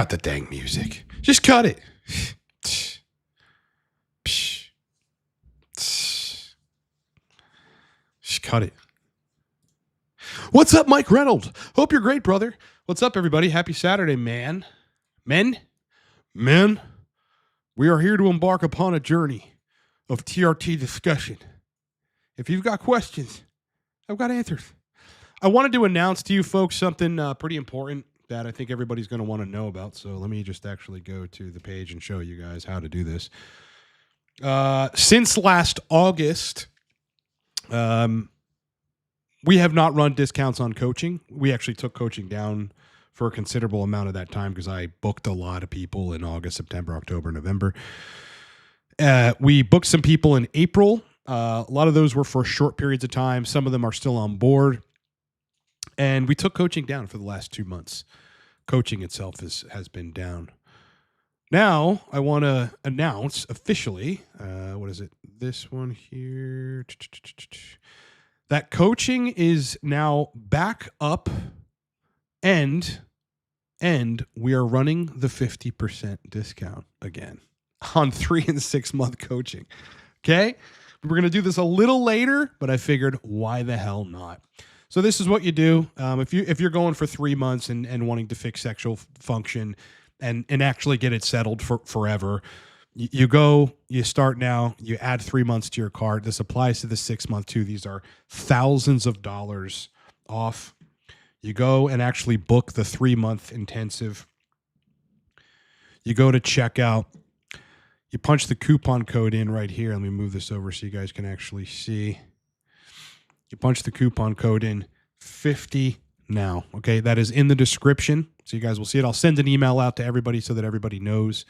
cut the dang music. Just cut it. Just cut it. What's up, Mike Reynolds? Hope you're great, brother. What's up, everybody? Happy Saturday, man. Men. We are here to embark upon a journey of TRT discussion. If you've got questions, I've got answers. I wanted to announce to you folks something pretty important that I think everybody's going to want to know about. So let me just actually go to the page and show you guys how to do this. Since last August, we have not run discounts on coaching. We actually took coaching down for a considerable amount of that time because I booked a lot of people in August, September, October, November. We booked some people in April. A lot of those were for short periods of time. Some of them are still on board. And we took coaching down for the last 2 months. Coaching itself has been down. Now, I want to announce officially, what is it? This one here. That coaching is now back up and we are running the 50% discount again on 3 and 6 month coaching. Okay? We're going to do this a little later, but I figured why the hell not? So this is what you do. If you're going for 3 months and wanting to fix sexual function and actually get it settled for forever, you start now, you add 3 months to your cart. This applies to the 6 month too. These are thousands of dollars off. You go and actually book the 3 month intensive. You go to checkout. You punch the coupon code in right here. Let me move this over so you guys can actually see. You punch the coupon code in 50 now. Okay, that is in the description, so you guys will see it. I'll send an email out to everybody so that everybody knows.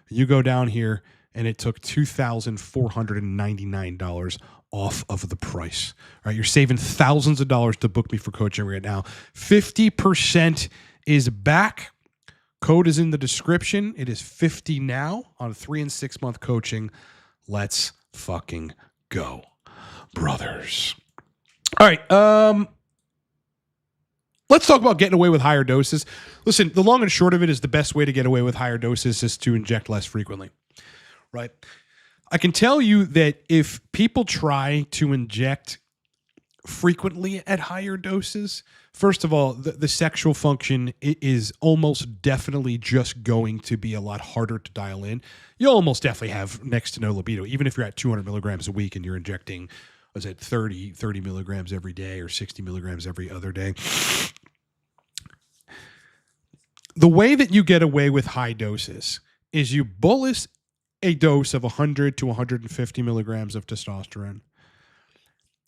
You go down here, and it took $2,499 off of the price. All right, you're saving thousands of dollars to book me for coaching right now. 50% is back. Code is in the description. It is 50 now on 3 and 6 month coaching. Let's fucking go, brothers. All right. Let's talk about getting away with higher doses. Listen, the long and short of it is the best way to get away with higher doses is to inject less frequently, right? I can tell you that if people try to inject frequently at higher doses, first of all, the sexual function is almost definitely just going to be a lot harder to dial in. You'll almost definitely have next to no libido, even if you're at 200 milligrams a week and you're injecting, was it 30 milligrams every day or 60 milligrams every other day. The way that you get away with high doses is you bolus a dose of 100 to 150 milligrams of testosterone,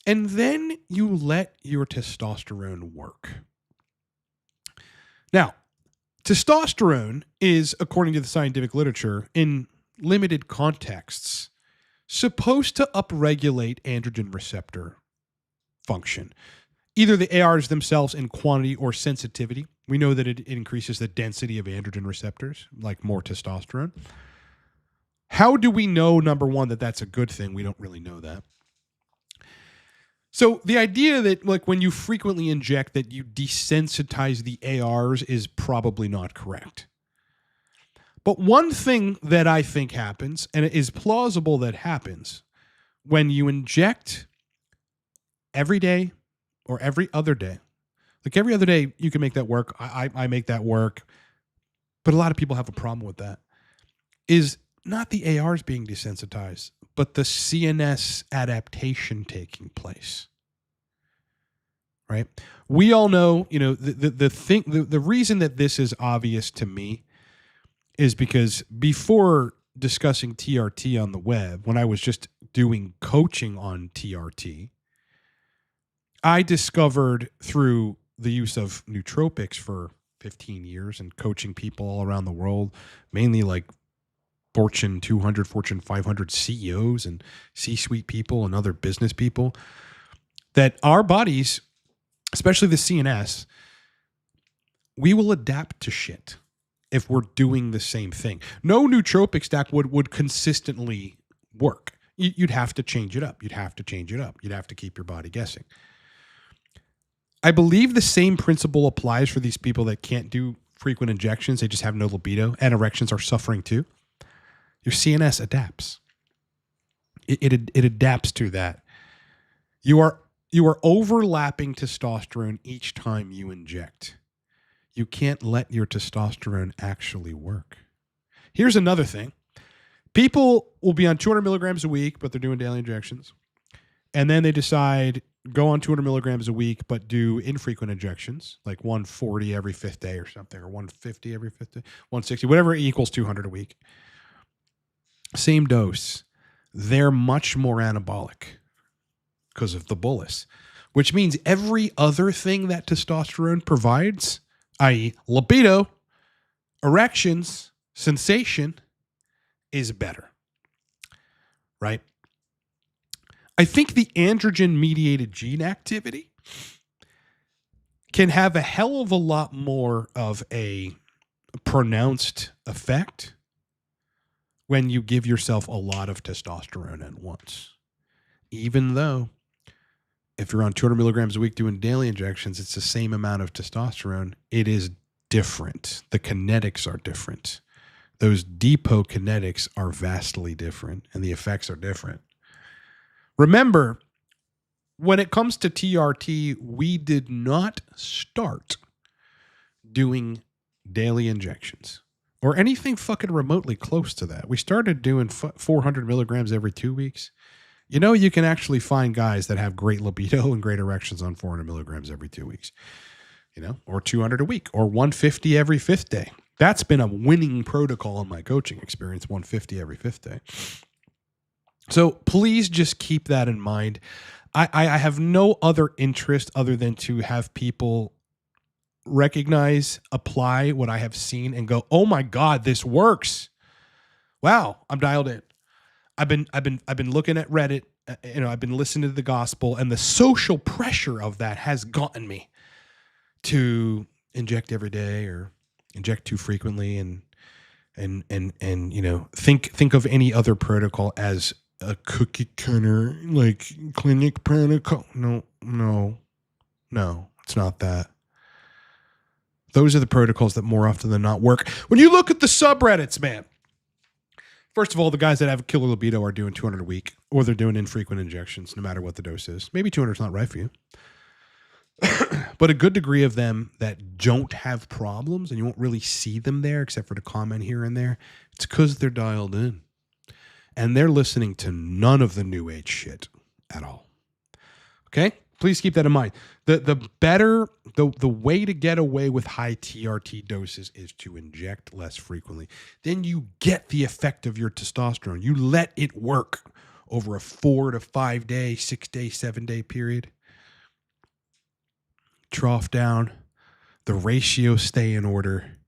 and then you let your testosterone work. Now, testosterone is, according to the scientific literature, in limited contexts, supposed to upregulate androgen receptor function. Either the ARs themselves in quantity or sensitivity. We know that it increases the density of androgen receptors, like more testosterone. How do we know, number one, that that's a good thing? We don't really know that. So the idea that, like, when you frequently inject that you desensitize the ARs is probably not correct. But one thing that I think happens, and it is plausible that happens, when you inject every day or every other day, like every other day, you can make that work. I make that work. But a lot of people have a problem with that, is not the ARs being desensitized, but the CNS adaptation taking place. Right? We all know, you know, the reason that this is obvious to me is because before discussing TRT on the web, when I was just doing coaching on TRT, I discovered through the use of nootropics for 15 years and coaching people all around the world, mainly like Fortune 200, Fortune 500 CEOs and C-suite people and other business people, that our bodies, especially the CNS, we will adapt to shit if we're doing the same thing. No nootropic stack would consistently work. You'd have to change it up. You'd have to keep your body guessing. I believe the same principle applies for these people that can't do frequent injections, they just have no libido, and erections are suffering too, your CNS adapts. It adapts to that. You are overlapping testosterone each time you inject. You can't let your testosterone actually work. Here's another thing. People will be on 200 milligrams a week, but they're doing daily injections. And then they decide, go on 200 milligrams a week, but do infrequent injections, like 140 every fifth day or something, or 150 every fifth day, 160, whatever equals 200 a week. Same dose. They're much more anabolic because of the bolus, which means every other thing that testosterone provides, i.e. libido, erections, sensation, is better, right? I think the androgen-mediated gene activity can have a hell of a lot more of a pronounced effect when you give yourself a lot of testosterone at once. Even though if you're on 200 milligrams a week doing daily injections, it's the same amount of testosterone. It is different. The kinetics are different. Those depot kinetics are vastly different, and the effects are different. Remember, when it comes to TRT, we did not start doing daily injections or anything fucking remotely close to that. We started doing 400 milligrams every 2 weeks. You know, you can actually find guys that have great libido and great erections on 400 milligrams every 2 weeks, you know, or 200 a week or 150 every fifth day. That's been a winning protocol in my coaching experience, 150 every fifth day. So please just keep that in mind. I have no other interest other than to have people recognize, apply what I have seen and go, oh my God, this works. Wow, I'm dialed in. I've been looking at Reddit, I've been listening to the gospel, and the social pressure of that has gotten me to inject every day or inject too frequently and think of any other protocol as a cookie cutter, like clinic protocol. No, it's not that. Those are the protocols that more often than not work. When you look at the subreddits, man, first of all, the guys that have killer libido are doing 200 a week, or they're doing infrequent injections, no matter what the dose is. Maybe 200 is not right for you. But a good degree of them that don't have problems, and you won't really see them there except for the comment here and there, it's because they're dialed in. And they're listening to none of the new age shit at all. Okay? Please keep that in mind. The way to get away with high TRT doses is to inject less frequently. Then you get the effect of your testosterone. You let it work over a 4 to 5 day, 6 day, 7 day period. Trough down. The ratios stay in order.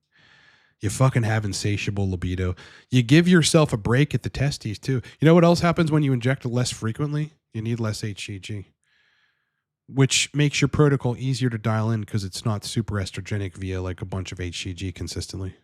You fucking have insatiable libido. You give yourself a break at the testes too. You know what else happens when you inject less frequently? You need less HCG, which makes your protocol easier to dial in because it's not super estrogenic via like a bunch of HCG consistently.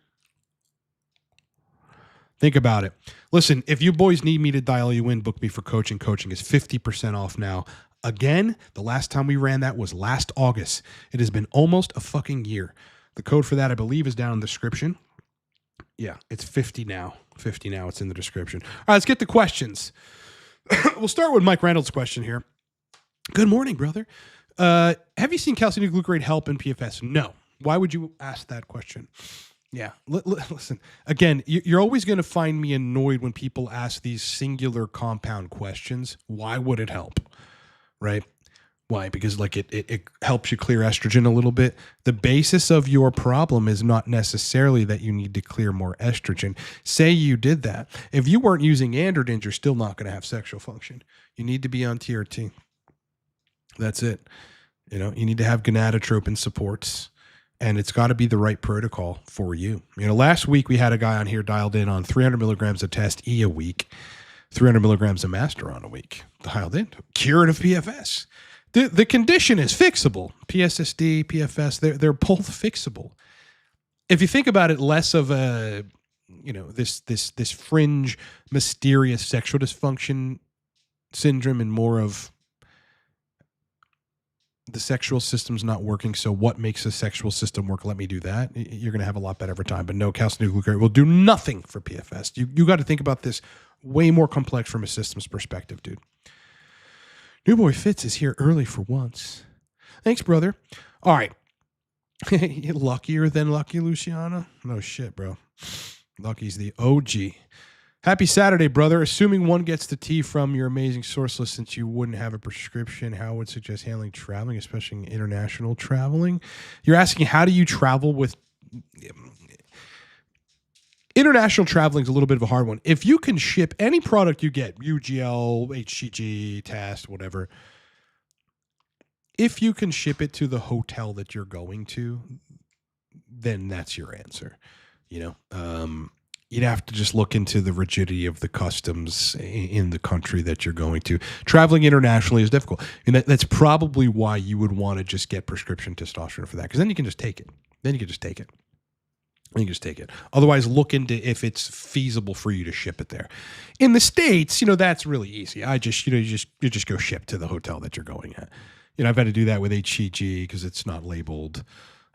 Think about it. Listen, if you boys need me to dial you in, book me for coaching. Coaching is 50% off now. Again, the last time we ran that was last August. It has been almost a fucking year. The code for that, I believe, is down in the description. Yeah, it's 50 now. 50 now. It's in the description. All right, let's get to questions. We'll start with Mike Reynolds' question here. Good morning, brother. Have you seen calcium glucarate help in PFS? No. Why would you ask that question? Yeah. Listen, again, you're always going to find me annoyed when people ask these singular compound questions. Why would it help? Right? Why? Because like it helps you clear estrogen a little bit. The basis of your problem is not necessarily that you need to clear more estrogen. Say you did that. If you weren't using androgens, you're still not going to have sexual function. You need to be on TRT. That's it. You know, you need to have gonadotropin supports, and it's got to be the right protocol for you. You know, last week we had a guy on here dialed in on 300 milligrams of Test E a week, 300 milligrams of Masteron a week. Dialed in. Curative PFS. The condition is fixable. PSSD, PFS, they're both fixable. If you think about it, less of a, you know, this fringe, mysterious sexual dysfunction syndrome and more of the sexual system's not working, so what makes the sexual system work? Let me do that. You're going to have a lot better over time. But no, calcineurin will do nothing for PFS. You got to think about this way more complex from a systems perspective, dude. New Boy Fitz is here early for once. Thanks, brother. All right. Luckier than Lucky Luciana? No shit, bro. Lucky's the OG. Happy Saturday, brother. Assuming one gets the tea from your amazing source list, since you wouldn't have a prescription, how would suggest handling traveling, especially international traveling? You're asking, how do you travel with... International traveling is a little bit of a hard one. If you can ship any product you get, UGL, HCG, test, whatever, if you can ship it to the hotel that you're going to, then that's your answer. You'd have to just look into the rigidity of the customs in the country that you're going to. Traveling internationally is difficult. And that's probably why you would want to just get prescription testosterone for that, because then you can just take it. Otherwise, look into if it's feasible for you to ship it there. In the States, that's really easy. You just go ship to the hotel that you're going at. I've had to do that with HCG because it's not labeled.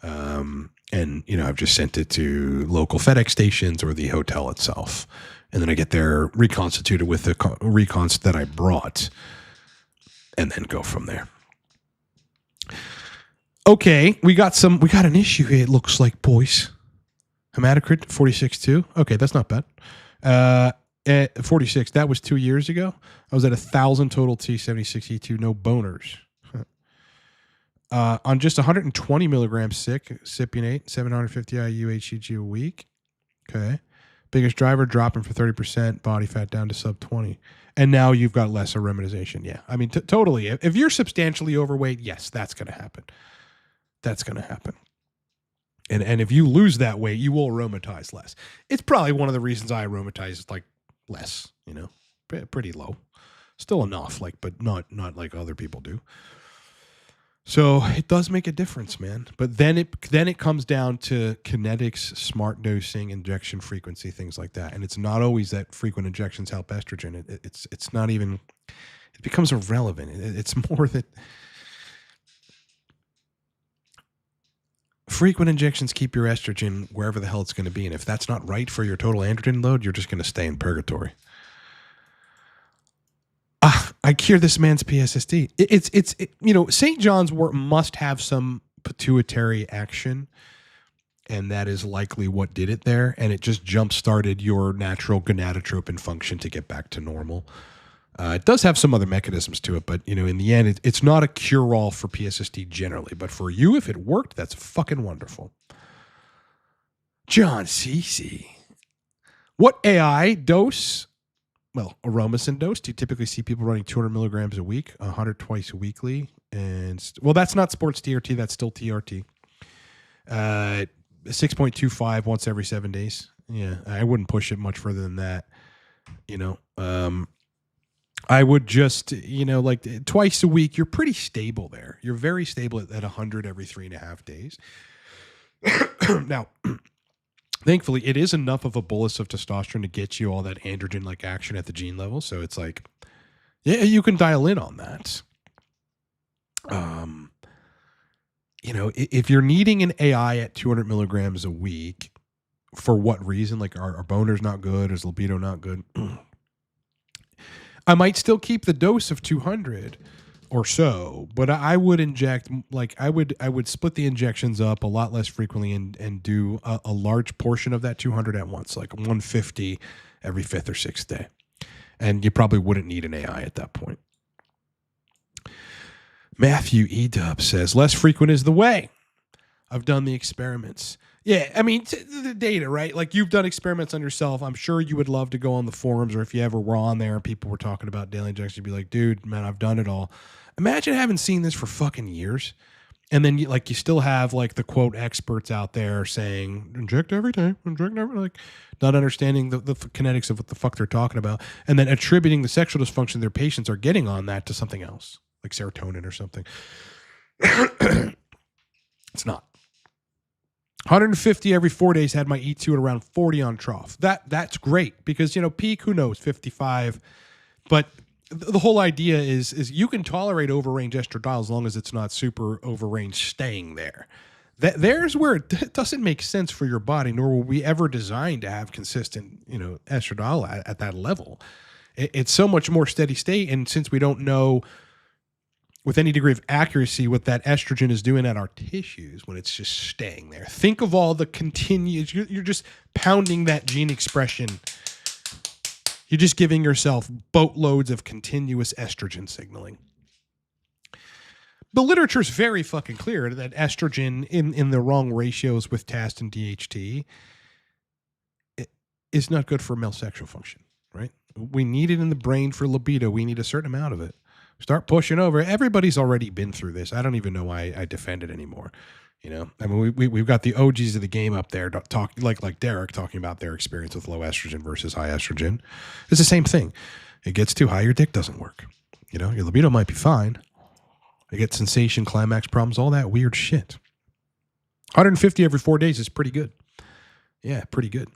And I've just sent it to local FedEx stations or the hotel itself. And then I get there reconstituted with the recons that I brought and then go from there. Okay, we got an issue here, it looks like, boys. Hematocrit 46.2. Okay, that's not bad. At 46, that was 2 years ago. I was at 1,000 total T76E2, no boners. On just 120 milligrams cypionate, 750 IU HCG a week. Okay. Biggest driver dropping for 30%, body fat down to sub 20. And now you've got less aromatization. Yeah. I mean, totally. If you're substantially overweight, yes, that's going to happen. And if you lose that weight, you will aromatize less. It's probably one of the reasons I aromatize like less, pretty low. Still enough, but not like other people do. So it does make a difference, man. But then it comes down to kinetics, smart dosing, injection frequency, things like that. And it's not always that frequent injections help estrogen. It's not even. It becomes irrelevant. It's more that frequent injections keep your estrogen wherever the hell it's going to be, and if that's not right for your total androgen load, you're just going to stay in purgatory. I cure this man's PSSD. It's St. John's wort must have some pituitary action, and that is likely what did it there, and it just jump-started your natural gonadotropin function to get back to normal. It does have some other mechanisms to it, but in the end, it's not a cure-all for PSSD generally. But for you, if it worked, that's fucking wonderful. John CC. What AI dose? Well, Aromacin dose. Do you typically see people running 200 milligrams a week, 100 twice weekly? And that's not sports TRT. That's still TRT. 6.25 once every 7 days. Yeah, I wouldn't push it much further than that. I would just, like twice a week, you're pretty stable there. You're very stable at 100 every 3.5 days. Now, thankfully, it is enough of a bolus of testosterone to get you all that androgen-like action at the gene level. So it's like, yeah, you can dial in on that. If you're needing an AI at 200 milligrams a week, for what reason? Like, are boners not good? Is libido not good? I might still keep the dose of 200 or so, but I would inject, I would split the injections up a lot less frequently and do a large portion of that 200 at once, like 150 every 5th or 6th day. And you probably wouldn't need an AI at that point. Matthew E-Dub says, less frequent is the way. I've done the experiments. Yeah, I mean, the data, right? Like, you've done experiments on yourself. I'm sure you would love to go on the forums, or if you ever were on there and people were talking about daily injections, you'd be like, dude, man, I've done it all. Imagine having seen this for fucking years. And then, you still have, the quote experts out there saying, inject every day, not understanding the kinetics of what the fuck they're talking about, and then attributing the sexual dysfunction their patients are getting on that to something else, like serotonin or something. It's not. 150 every 4 days had my E2 at around 40 on trough. That's great because, peak, who knows, 55. But the whole idea is you can tolerate overrange estradiol as long as it's not super overrange staying there. There's where it doesn't make sense for your body, nor were we ever designed to have consistent, estradiol at that level. It's so much more steady state, and since we don't know with any degree of accuracy what that estrogen is doing at our tissues when it's just staying there. Think of all the continuous, you're just pounding that gene expression. You're just giving yourself boatloads of continuous estrogen signaling. The literature is very fucking clear that estrogen in the wrong ratios with TAST and DHT is not good for male sexual function, right? We need it in the brain for libido. We need a certain amount of it. Start pushing over. Everybody's already been through this. I don't even know why I defend it anymore. I mean, we've got the OGs of the game up there like Derek talking about their experience with low estrogen versus high estrogen. It's the same thing. It gets too high, your dick doesn't work. Your libido might be fine. You get sensation, climax problems, all that weird shit. 150 every 4 days is pretty good. Yeah, pretty good.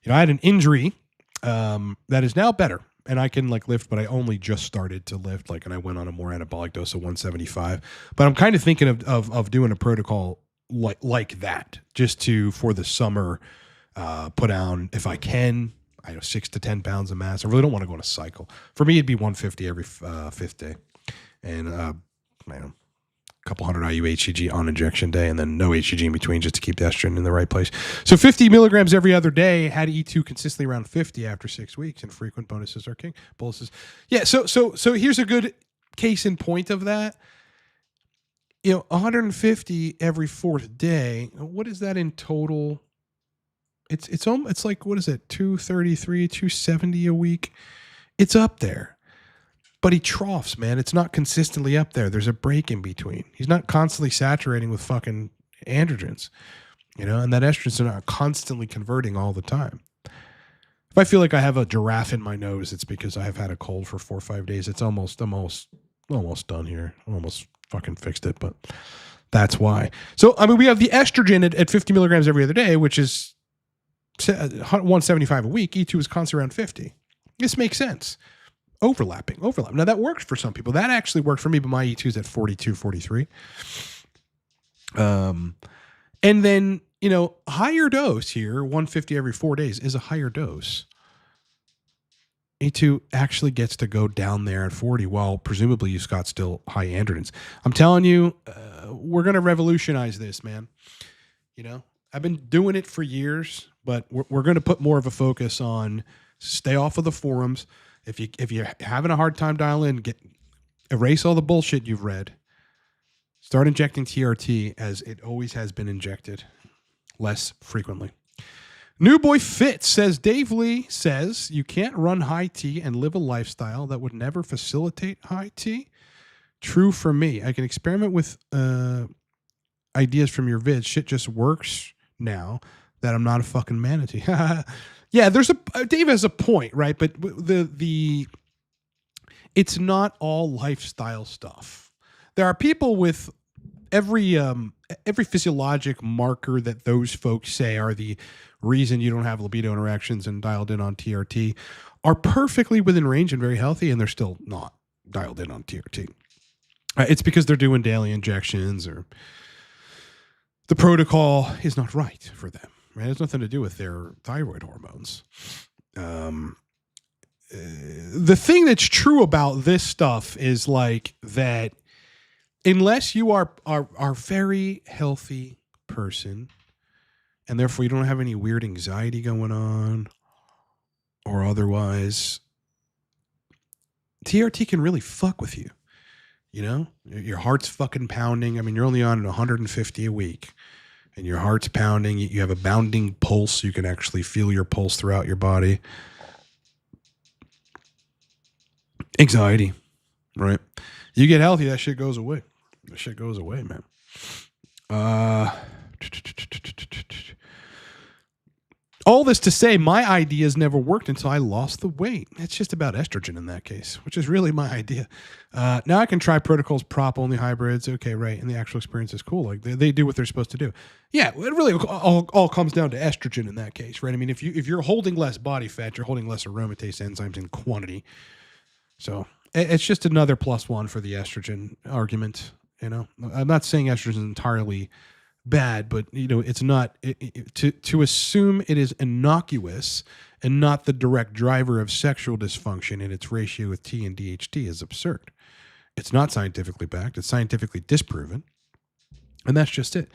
I had an injury that is now better. And I can lift, but I only just started to lift, and I went on a more anabolic dose of 175. But I'm kind of thinking of doing a protocol like that, just for the summer, put down, if I can, 6 to 10 pounds of mass. I really don't want to go on a cycle. For me, it'd be 150 every fifth day, and a couple hundred IU HCG on injection day, and then no HCG in between, just to keep the estrogen in the right place. So 50 milligrams every other day. Had to E2 consistently around 50 after 6 weeks, and frequent bonuses are king. Boluses. Yeah. So here's a good case in point of that. 150 every fourth day. What is that in total? It's like, what is it? 233, 270 a week. It's up there. But he troughs, man. It's not consistently up there. There's a break in between. He's not constantly saturating with fucking androgens, and that estrogen's not constantly converting all the time. If I feel like I have a giraffe in my nose, it's because I have had a cold for 4 or 5 days. It's almost done here. Almost fucking fixed it, but that's why. So, I mean, we have the estrogen at 50 milligrams every other day, which is 175 a week. E2 is constantly around 50. This makes sense. Overlapping. Now that worked for some people. That actually worked for me, but my E2 is at 42, 43. And then, higher dose here, 150 every 4 days is a higher dose. E2 actually gets to go down there at 40 while presumably you've got still high androgens. I'm telling you, we're going to revolutionize this, man. I've been doing it for years, but we're going to put more of a focus on stay off of the forums. If you're having a hard time dialing in, erase all the bullshit you've read. Start injecting TRT as it always has been injected, less frequently. New Boy Fit says, Dave Lee says you can't run high T and live a lifestyle that would never facilitate high T. True for me. I can experiment with ideas from your vids. Shit just works now that I'm not a fucking manatee. Yeah, Dave has a point, right? But it's not all lifestyle stuff. There are people with every physiologic marker that those folks say are the reason you don't have libido interactions and dialed in on TRT are perfectly within range and very healthy, and they're still not dialed in on TRT. It's because they're doing daily injections or the protocol is not right for them. Right? It has nothing to do with their thyroid hormones. The thing that's true about this stuff is that unless you are very healthy person and therefore you don't have any weird anxiety going on or otherwise, TRT can really fuck with you. Your heart's fucking pounding. I mean, you're only on 150 a week. And your heart's pounding. You have a bounding pulse. You can actually feel your pulse throughout your body. Anxiety, right? You get healthy, that shit goes away. That shit goes away, man. All this to say, my ideas never worked until I lost the weight. It's just about estrogen in that case, which is really my idea. Now I can try protocols, prop-only hybrids. Okay, right. And the actual experience is cool. They do what they're supposed to do. Yeah, it really all comes down to estrogen in that case, right? I mean, if you're holding less body fat, you're holding less aromatase enzymes in quantity. So It's just another +1 for the estrogen argument. I'm not saying estrogen is entirely bad, but it's not to assume it is innocuous and not the direct driver of sexual dysfunction in its ratio with T and DHT is absurd. It's not scientifically backed. It's scientifically disproven. And that's just it.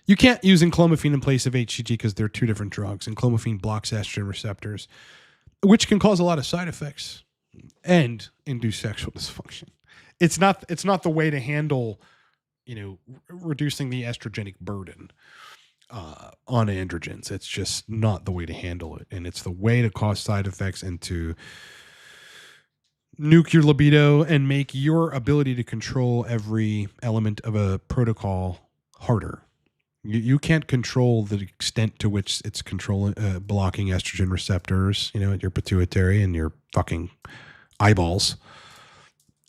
You can't use enclomiphene in place of HCG because they're two different drugs. Enclomiphene blocks estrogen receptors, which can cause a lot of side effects and induce sexual dysfunction. It's not the way to handle, reducing the estrogenic burden on androgens. It's just not the way to handle it. And it's the way to cause side effects and to nuke your libido and make your ability to control every element of a protocol harder. You can't control the extent to which it's controlling, blocking estrogen receptors, at your pituitary and your fucking eyeballs.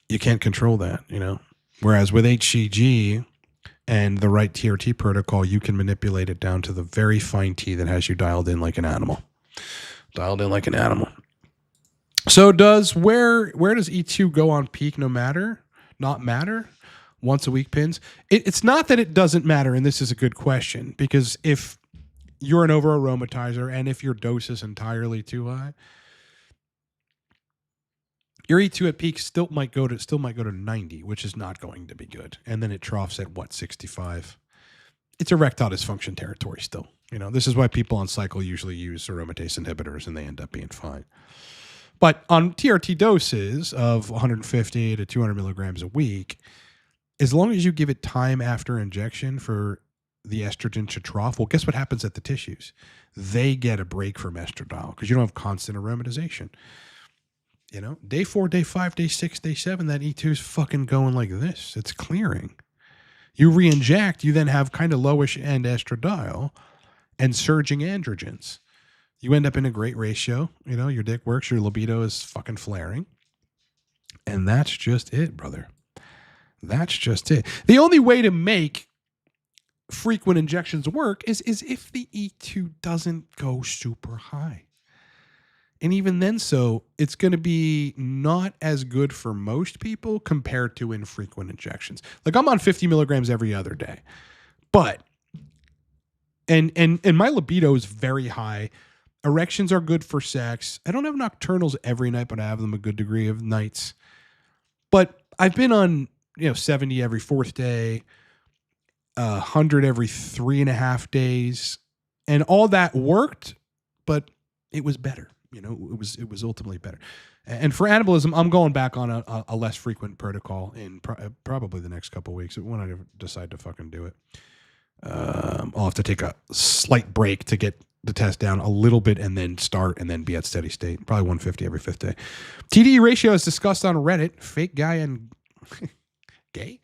You can't control that, Whereas with HCG and the right TRT protocol, you can manipulate it down to the very fine T that has you dialed in like an animal. So where does E2 go on peak not matter? Once a week pins? It's not that it doesn't matter, and this is a good question, because if you're an over aromatizer and if your dose is entirely too high, your E2 at peak still might go to 90, which is not going to be good. And then it troughs at 65? It's erectile dysfunction territory still. This is why people on cycle usually use aromatase inhibitors and they end up being fine. But on TRT doses of 150 to 200 milligrams a week, as long as you give it time after injection for the estrogen to trough, well, guess what happens at the tissues? They get a break from estradiol because you don't have constant aromatization. Day 4, day 5, day 6, day 7, that E2 is fucking going like this. It's clearing. You re-inject, you then have kind of lowish end estradiol and surging androgens. You end up in a great ratio. Your dick works, your libido is fucking flaring. And that's just it, brother. That's just it. The only way to make frequent injections work is if the E2 doesn't go super high. And even then, it's going to be not as good for most people compared to infrequent injections. Like I'm on 50 milligrams every other day, but, and my libido is very high. Erections are good for sex. I don't have nocturnals every night, but I have them a good degree of nights. But I've been on, 70 every fourth day, 100 every 3.5 days. And all that worked, but it was better. It was ultimately better. And for anabolism, I'm going back on a less frequent protocol in probably the next couple of weeks when I decide to fucking do it. I'll have to take a slight break to get the test down a little bit and then start and then be at steady state. Probably 150 every fifth day. TDE ratio is discussed on Reddit. Fake guy and gay.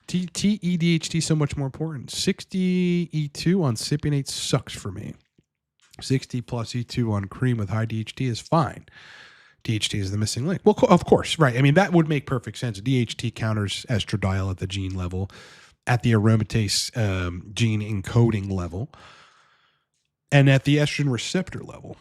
TEDHT so much more important. 60 E2 on cypionate sucks for me. 60 plus E2 on cream with high DHT is fine. DHT is the missing link. Well, of course, right. I mean, that would make perfect sense. DHT counters estradiol at the gene level, at the aromatase gene encoding level, and at the estrogen receptor level.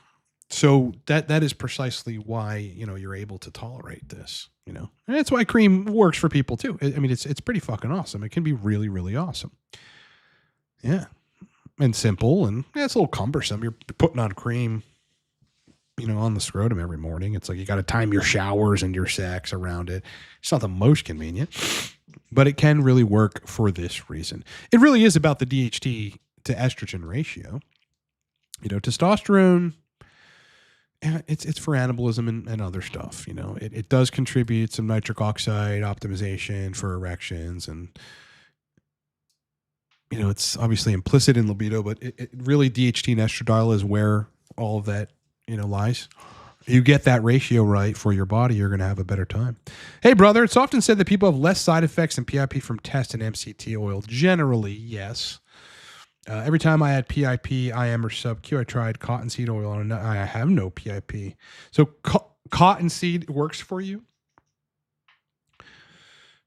So that is precisely why, you're able to tolerate this, and that's why cream works for people too. I mean, it's pretty fucking awesome. It can be really, really awesome. Yeah. And simple, and it's a little cumbersome. You're putting on cream, on the scrotum every morning. It's like you got to time your showers and your sex around it. It's not the most convenient, but it can really work for this reason. It really is about the DHT to estrogen ratio. Testosterone, it's for anabolism and other stuff. It does contribute some nitric oxide optimization for erections and. It's obviously implicit in libido, but it really DHT and estradiol is where all of that, lies. You get that ratio right for your body, you're going to have a better time. Hey, brother, it's often said that people have less side effects than PIP from test and MCT oil. Generally, yes. Every time I had PIP, IM, or sub-Q, I tried cottonseed oil, and I have no PIP. So cottonseed works for you?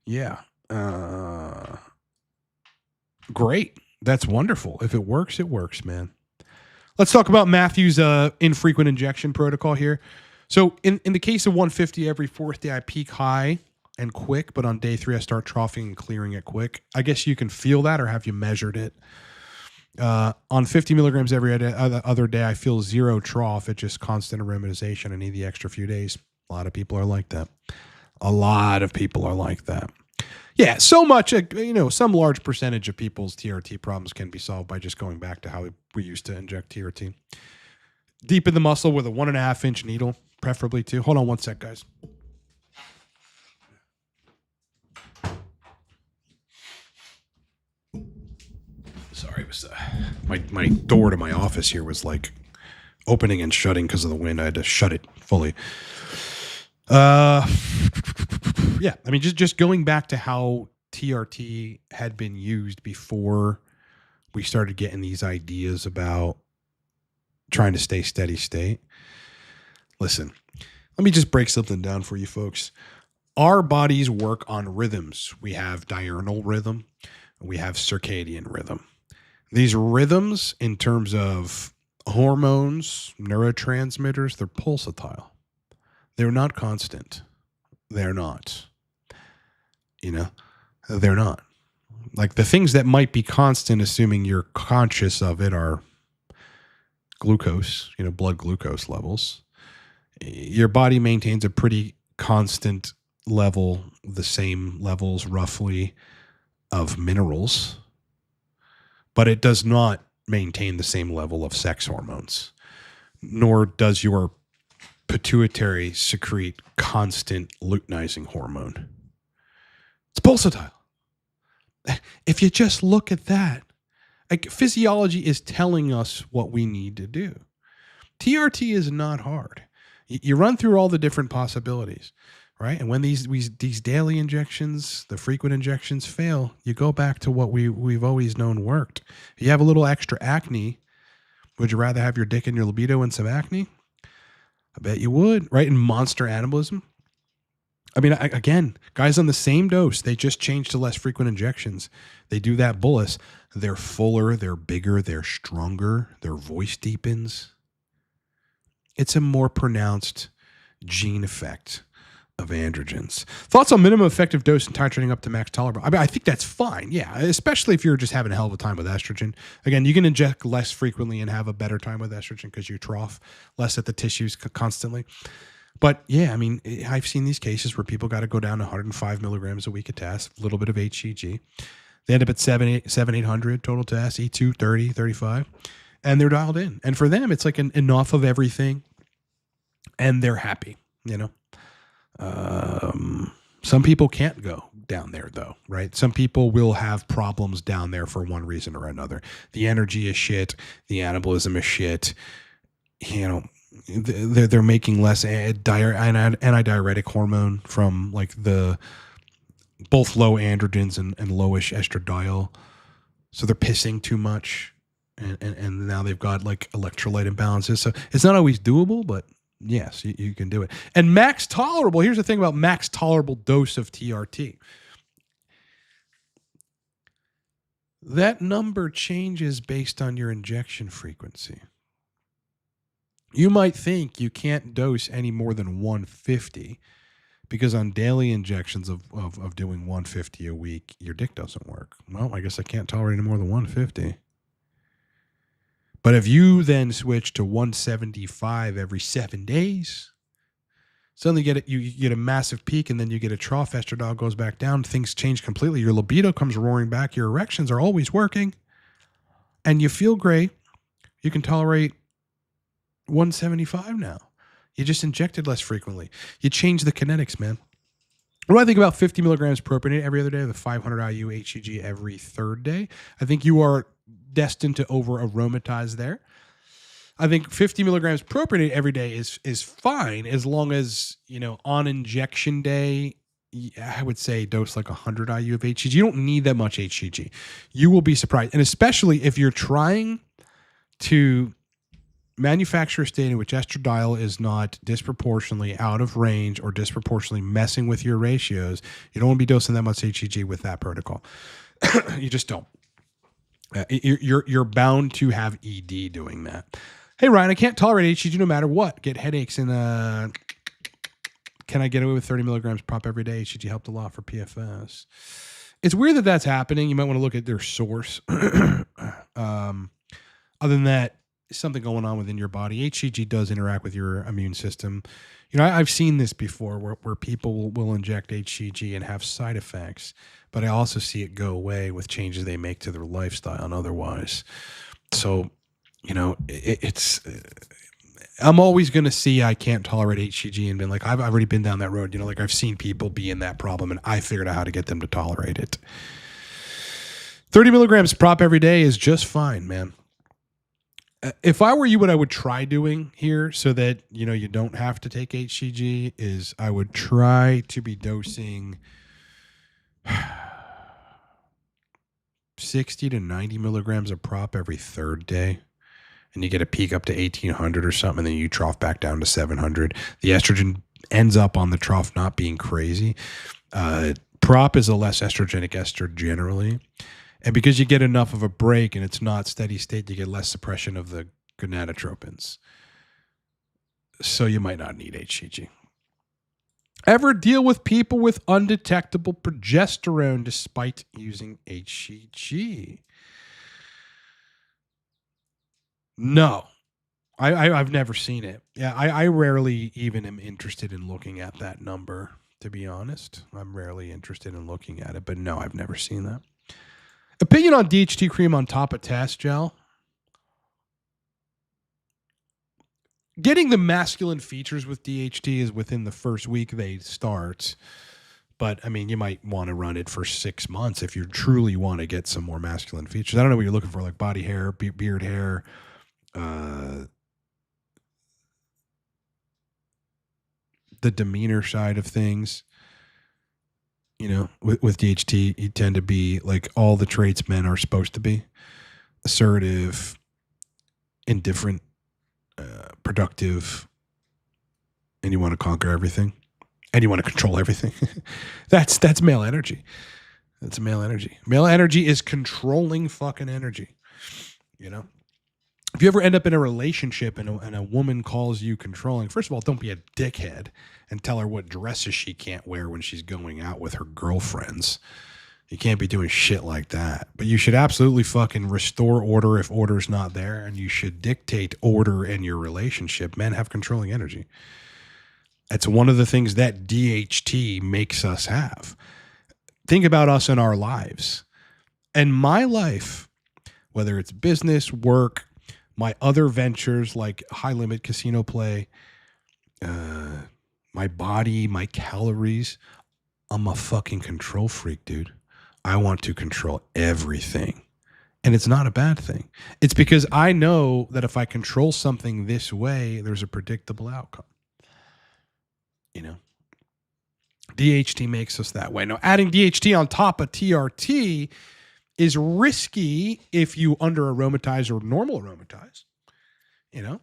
Yeah. Great. That's wonderful. If it works, man. Let's talk about Matthew's infrequent injection protocol here. So in the case of 150 every fourth day, I peak high and quick, but on day 3, I start troughing and clearing it quick. I guess you can feel that, or have you measured it? On 50 milligrams every other day, I feel 0 trough. It's just constant aromatization. I need the extra few days. A lot of people are like that. A lot of people are like that. Yeah, so much, some large percentage of people's TRT problems can be solved by just going back to how we used to inject TRT. Deep in the muscle with a 1.5-inch needle, preferably 2. Hold on one sec, guys. Sorry, it was my door to my office here was like opening and shutting because of the wind. I had to shut it fully. Yeah, I mean, just going back to how TRT had been used before we started getting these ideas about trying to stay steady state. Listen, let me just break something down for you folks. Our bodies work on rhythms. We have diurnal rhythm. We have circadian rhythm. These rhythms, in terms of hormones, neurotransmitters, they're pulsatile. They're not constant. They're not. They're not. Like the things that might be constant, assuming you're conscious of it, are glucose, blood glucose levels. Your body maintains a pretty constant level, the same levels roughly of minerals, but it does not maintain the same level of sex hormones, nor does your pituitary secrete constant luteinizing hormone. It's pulsatile. If you just look at that, like, physiology is telling us what we need to do. TRT is not hard. You run through all the different possibilities, right? And when these daily injections, the frequent injections fail, you go back to what we've always known worked. If you have a little extra acne, would you rather have your dick and your libido and some acne? I bet you would, right? In monster anabolism. I mean, again, guys on the same dose, they just change to less frequent injections. They do that bolus. They're fuller, they're bigger, they're stronger, their voice deepens. It's a more pronounced gene effect of androgens. Thoughts on minimum effective dose and titrating up to max tolerable? I mean, I think that's fine, yeah, especially if you're just having a hell of a time with estrogen. Again, you can inject less frequently and have a better time with estrogen because you trough less at the tissues constantly. But yeah, I mean, I've seen these cases where people got to go down to 105 milligrams a week of TAS, a little bit of HCG. They end up at 800 total TAS, E2, 30, 35, and they're dialed in. And for them, it's like enough of everything, and they're happy, Some people can't go down there, though, right? Some people will have problems down there for one reason or another. The energy is shit. The anabolism is shit. They're making less antidiuretic hormone from like both low androgens and lowish estradiol. So they're pissing too much. And now they've got like electrolyte imbalances. So it's not always doable, but yes, you can do it. And max tolerable, here's the thing about max tolerable dose of TRT. That number changes based on your injection frequency. You might think you can't dose any more than 150 because on daily injections of doing 150 a week, your dick doesn't work. Well, I guess I can't tolerate any more than 150. But if you then switch to 175 every 7 days, suddenly you get a massive peak and then you get a trough, estradiol goes back down, things change completely. Your libido comes roaring back, your erections are always working, and you feel great. You can tolerate 175 now. You just injected less frequently. You change the kinetics, man. What do I think about 50 milligrams propionate every other day, the 500 IU HCG every third day? I think you are destined to over aromatize there. I think 50 milligrams propionate every day is fine as long as, on injection day, I would say dose like 100 IU of HCG. You don't need that much HCG. You will be surprised. And especially if you're trying to manufacture a state in which estradiol is not disproportionately out of range or disproportionately messing with your ratios, you don't want to be dosing that much HCG with that protocol. You just don't. You're bound to have ED doing that. Hey, Ryan, I can't tolerate HCG no matter what. Get headaches and can I get away with 30 milligrams prop every day? HCG helped a lot for PFS. It's weird that that's happening. You might want to look at their source. Other than that, something going on within your body. HCG does interact with your immune system. You know, I've seen this before where people will inject HCG and have side effects, but I also see it go away with changes they make to their lifestyle and otherwise. So, you know, I'm always going to see I can't tolerate HCG and been like, I've already been down that road. You know, like I've seen people be in that problem and I figured out how to get them to tolerate it. 30 milligrams prop every day is just fine, man. If I were you, what I would try doing here so that, you know, you don't have to take HCG is I would try to be dosing 60 to 90 milligrams of prop every third day. And you get a peak up to 1800 or something, and then you trough back down to 700. The estrogen ends up on the trough not being crazy. Prop is a less estrogenic ester generally. And because you get enough of a break and it's not steady state, you get less suppression of the gonadotropins. So you might not need HCG. Ever deal with people with undetectable progesterone despite using HCG? No. I've never seen it. Yeah, I rarely even am interested in looking at that number, to be honest. I'm rarely interested in looking at it, but no, I've never seen that. Opinion on DHT cream on top of Test Gel. Getting the masculine features with DHT is within the first week they start. But, I mean, you might want to run it for 6 months if you truly want to get some more masculine features. I don't know what you're looking for, like body hair, beard hair, the demeanor side of things. You know, with DHT, you tend to be like all the traits men are supposed to be: assertive, indifferent, productive, and you want to conquer everything, and you want to control everything. That's male energy. That's male energy. Male energy is controlling fucking energy. You know, if you ever end up in a relationship and a woman calls you controlling, first of all, don't be a dickhead and tell her what dresses she can't wear when she's going out with her girlfriends. You can't be doing shit like that. But you should absolutely fucking restore order if order's not there, and you should dictate order in your relationship. Men have controlling energy. That's one of the things that DHT makes us have. Think about us in our lives. And my life, whether it's business, work, my other ventures like high limit casino play, my body, my calories, I'm a fucking control freak, dude. I want to control everything. And it's not a bad thing. It's because I know that if I control something this way, there's a predictable outcome. You know, DHT makes us that way. Now, adding DHT on top of TRT is risky if you under aromatize or normal aromatize. You know,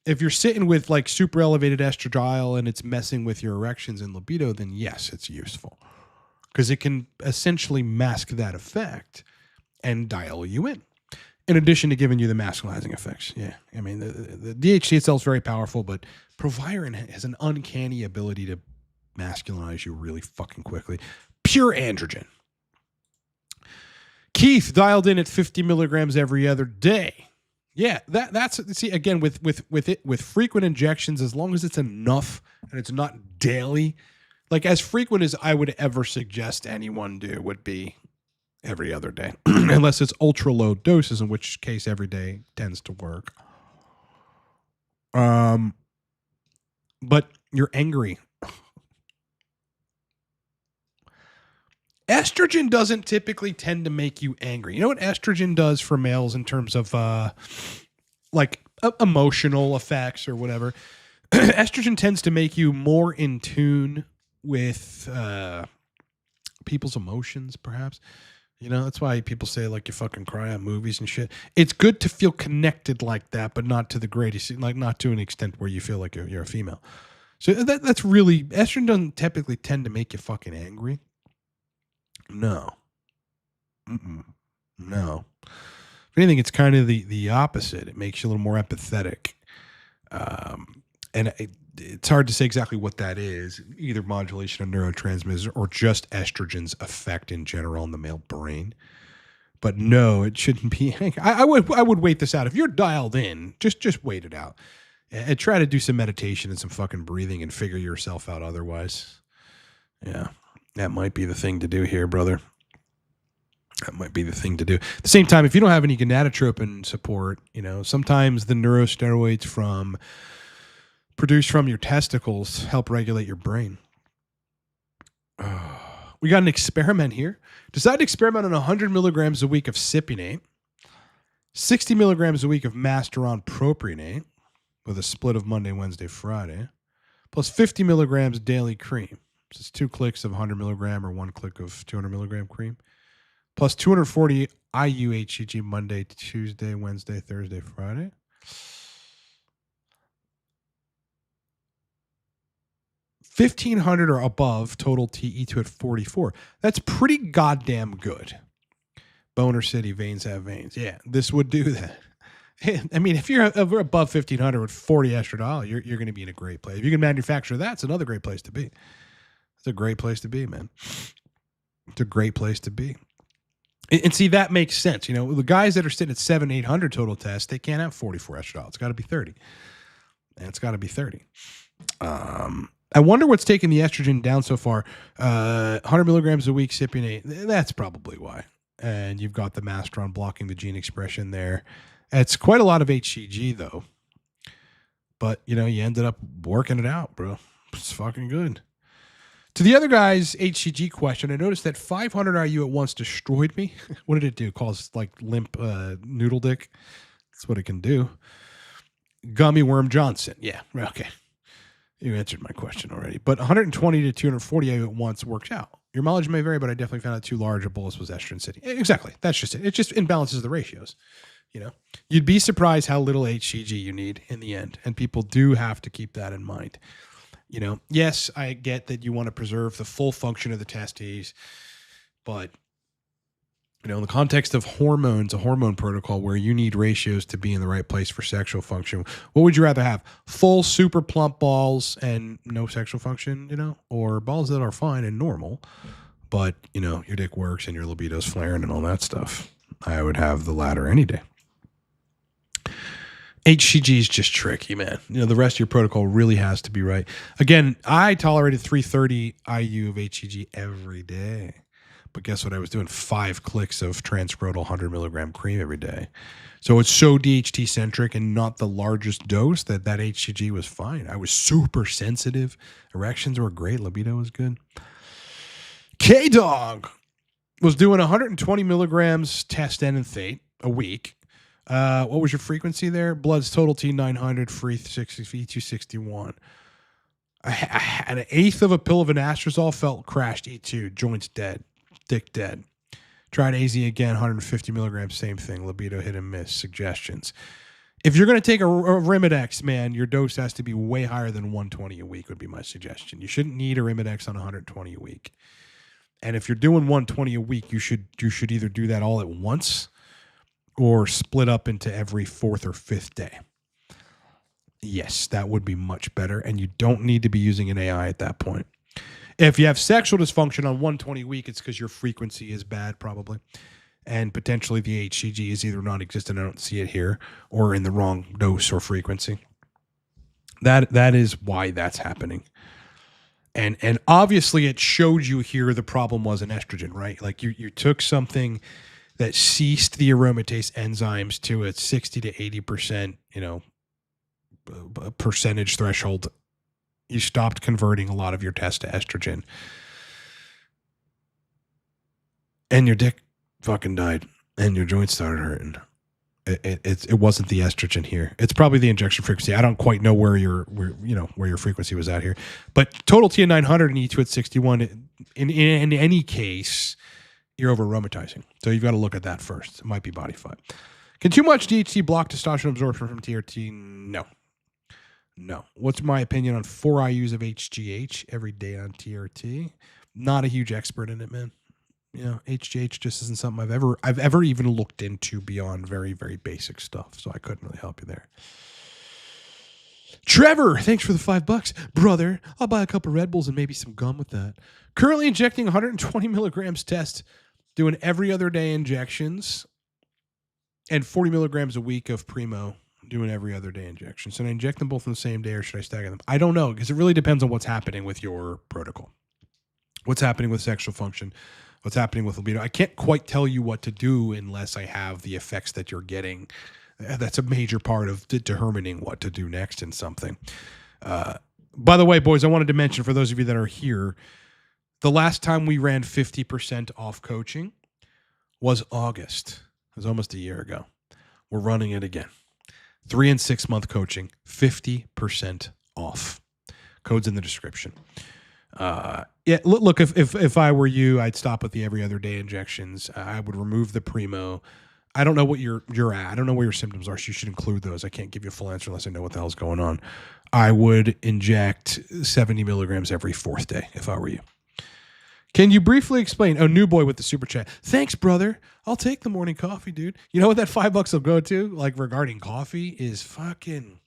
if you're sitting with like super elevated estradiol and it's messing with your erections and libido, then yes, it's useful because it can essentially mask that effect and dial you in addition to giving you the masculinizing effects. Yeah. I mean, the DHT itself is very powerful, but Proviron has an uncanny ability to masculinize you really fucking quickly. Pure androgen. Keith dialed in at 50 milligrams every other day. Yeah, that's see again with frequent injections, as long as it's enough and it's not daily, like as frequent as I would ever suggest anyone do would be every other day, unless it's ultra low doses, in which case every day tends to work. But you're angry. Estrogen doesn't typically tend to make you angry. You know what estrogen does for males in terms of like emotional effects or whatever? Estrogen tends to make you more in tune with people's emotions, perhaps. You know, that's why people say like you fucking cry on movies and shit. It's good to feel connected like that, but not to the greatest, like not to an extent where you feel like you're a female. So that's really, estrogen doesn't typically tend to make you fucking angry. No. No. If anything, it's kind of the opposite. It makes you a little more empathetic. And it's hard to say exactly what that is, either modulation of neurotransmitters or just estrogen's effect in general on the male brain. But no, it shouldn't be. I would wait this out. If you're dialed in, just wait it out. And try to do some meditation and some fucking breathing and figure yourself out otherwise. Yeah, that might be the thing to do here, brother. That might be the thing to do. At the same time, if you don't have any gonadotropin support, sometimes the neurosteroids produced from your testicles help regulate your brain. We got an experiment here. Decide to experiment on 100 milligrams a week of cypionate, 60 milligrams a week of masteron propionate with a split of Monday, Wednesday, Friday, plus 50 milligrams daily cream. So it's 2 clicks of 100 milligram or 1 click of 200 milligram cream, plus 240 IU HCG Monday, Tuesday, Wednesday, Thursday, Friday. $1,500 or above total TE2 at 44. That's pretty goddamn good. Boner City, veins have veins. Yeah, this would do that. I mean, if you're above 1,500 with 40 estradiol, you're going to be in a great place. If you can manufacture that, it's another great place to be. It's a great place to be, man. It's a great place to be. And see, that makes sense. The guys that are sitting at 700, 800 total tests, they can't have 44 estradiol. It's got to be 30. And it's got to be 30. I wonder what's taking the estrogen down so far. 100 milligrams a week cypionate. That's probably why. And you've got the masteron blocking the gene expression there. It's quite a lot of HCG, though. But, you ended up working it out, bro. It's fucking good. To the other guy's HCG question, I noticed that 500 IU at once destroyed me. What did it do? Cause limp noodle dick? That's what it can do. Gummy worm Johnson. Yeah, okay. You answered my question already. But 120 to 240 IU at once works out. Your mileage may vary, but I definitely found out too large a bolus was estrogen city. Exactly. That's just it. It just imbalances the ratios. You'd be surprised how little HCG you need in the end. And people do have to keep that in mind. Yes, I get that you want to preserve the full function of the testes, but in the context of hormones, a hormone protocol where you need ratios to be in the right place for sexual function, what would you rather have? Full super plump balls and no sexual function, or balls that are fine and normal, but your dick works and your libido's flaring and all that stuff? I would have the latter any day. HCG is just tricky, man. The rest of your protocol really has to be right. Again, I tolerated 330 IU of HCG every day. But guess what I was doing? 5 clicks of transcrotal 100 milligram cream every day. So it's so DHT centric and not the largest dose that HCG was fine. I was super sensitive. Erections were great. Libido was good. K-Dog was doing 120 milligrams test enanthate a week. What was your frequency there? Blood's total T900, free 60, V261. An eighth of a pill of anastrozole, felt crashed E2, joints dead, dick dead. Tried AZ again, 150 milligrams, same thing. Libido hit and miss. Suggestions. If you're going to take a Arimidex, man, your dose has to be way higher than 120 a week would be my suggestion. You shouldn't need Arimidex on 120 a week. And if you're doing 120 a week, you should either do that all at once or split up into every 4th or 5th day. Yes, that would be much better. And you don't need to be using an AI at that point. If you have sexual dysfunction on 120 a week, it's because your frequency is bad, probably. And potentially the HCG is either non-existent, I don't see it here, or in the wrong dose or frequency. That is why that's happening. And obviously it showed you here the problem was an estrogen, right? Like you took something that ceased the aromatase enzymes to a 60 to 80%, percentage threshold. You stopped converting a lot of your test to estrogen. And your dick fucking died. And your joints started hurting. It wasn't the estrogen here. It's probably the injection frequency. I don't quite know where your frequency was at here. But total TN900 and E2 at 61. In any case, you're over aromatizing. So you've got to look at that first. It might be body fat. Can too much DHT block testosterone absorption from TRT? No. What's my opinion on 4 IUs of HGH every day on TRT? Not a huge expert in it, man. HGH just isn't something I've ever even looked into beyond very, very basic stuff. So I couldn't really help you there. Trevor, thanks for the $5. Brother, I'll buy a couple Red Bulls and maybe some gum with that. Currently injecting 120 milligrams test, doing every other day injections, and 40 milligrams a week of Primo, doing every other day injections. Should I inject them both on the same day or should I stagger them? I don't know, because it really depends on what's happening with your protocol. What's happening with sexual function, what's happening with libido. I can't quite tell you what to do unless I have the effects that you're getting. That's a major part of determining what to do next in something. By the way, boys, I wanted to mention for those of you that are here, the last time we ran 50% off coaching was August. It was almost a year ago. We're running it again. 3 and 6 month coaching, 50% off. Code's in the description. Yeah, look, if I were you, I'd stop with the every other day injections. I would remove the Primo. I don't know what you're at. I don't know where your symptoms are, so you should include those. I can't give you a full answer unless I know what the hell's going on. I would inject 70 milligrams every 4th day if I were you. Can you briefly explain? Oh, new boy with the super chat. Thanks, brother. I'll take the morning coffee, dude. You know what that $5 will go to? Like regarding coffee is fucking,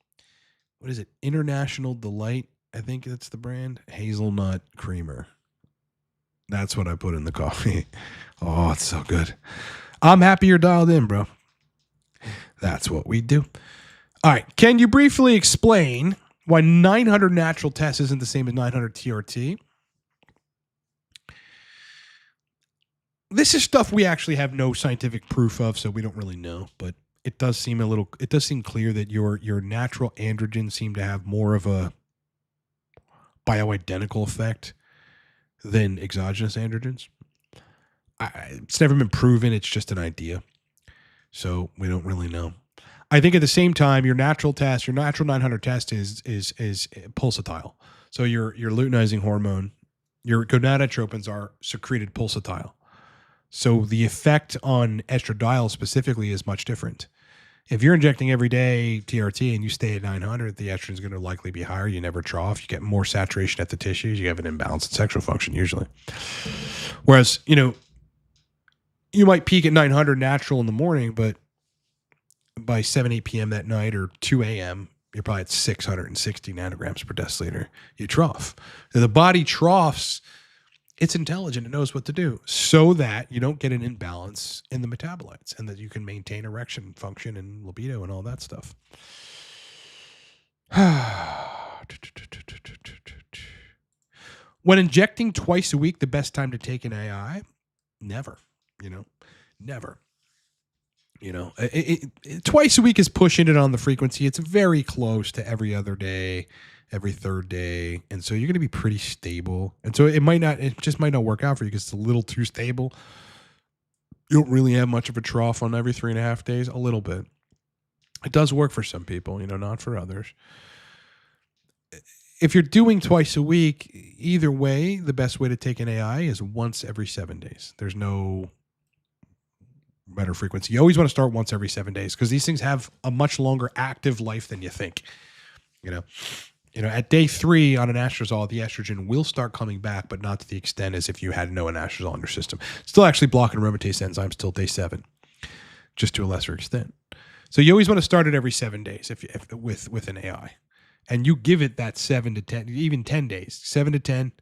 what is it? International Delight. I think that's the brand. Hazelnut creamer. That's what I put in the coffee. Oh, it's so good. I'm happy you're dialed in, bro. That's what we do. All right. Can you briefly explain why 900 natural test isn't the same as 900 TRT? This is stuff we actually have no scientific proof of, so we don't really know. But it does seem clear that your natural androgens seem to have more of a bioidentical effect than exogenous androgens. It's never been proven. It's just an idea. So we don't really know. I think at the same time, your natural 900 test is pulsatile. So your luteinizing hormone, your gonadotropins are secreted pulsatile. So the effect on estradiol specifically is much different. If you're injecting every day TRT and you stay at 900, the estrogen is going to likely be higher. You never trough. You get more saturation at the tissues. You have an imbalance in sexual function usually. Whereas, you might peak at 900 natural in the morning, but by 7, 8 p.m. that night or 2 a.m., you're probably at 660 nanograms per deciliter. You trough. Now, the body troughs. It's intelligent. It knows what to do so that you don't get an imbalance in the metabolites and that you can maintain erection function and libido and all that stuff. When injecting twice a week, the best time to take an AI? Never. Never. Twice a week is pushing it on the frequency. It's very close to every other day, every 3rd day. And so you're going to be pretty stable. And so it just might not work out for you because it's a little too stable. You don't really have much of a trough on every 3.5 days, a little bit. It does work for some people, not for others. If you're doing twice a week, either way, the best way to take an AI is once every 7 days. There's no better frequency. You always want to start once every 7 days because these things have a much longer active life than you think. At day 3 on an anastrozole, the estrogen will start coming back, but not to the extent as if you had no anastrozole in your system. Still actually blocking aromatase enzymes till day 7, just to a lesser extent. So you always want to start it every 7 days if with an AI. And you give it that 7 to 10, even 10 days, 7 to 10.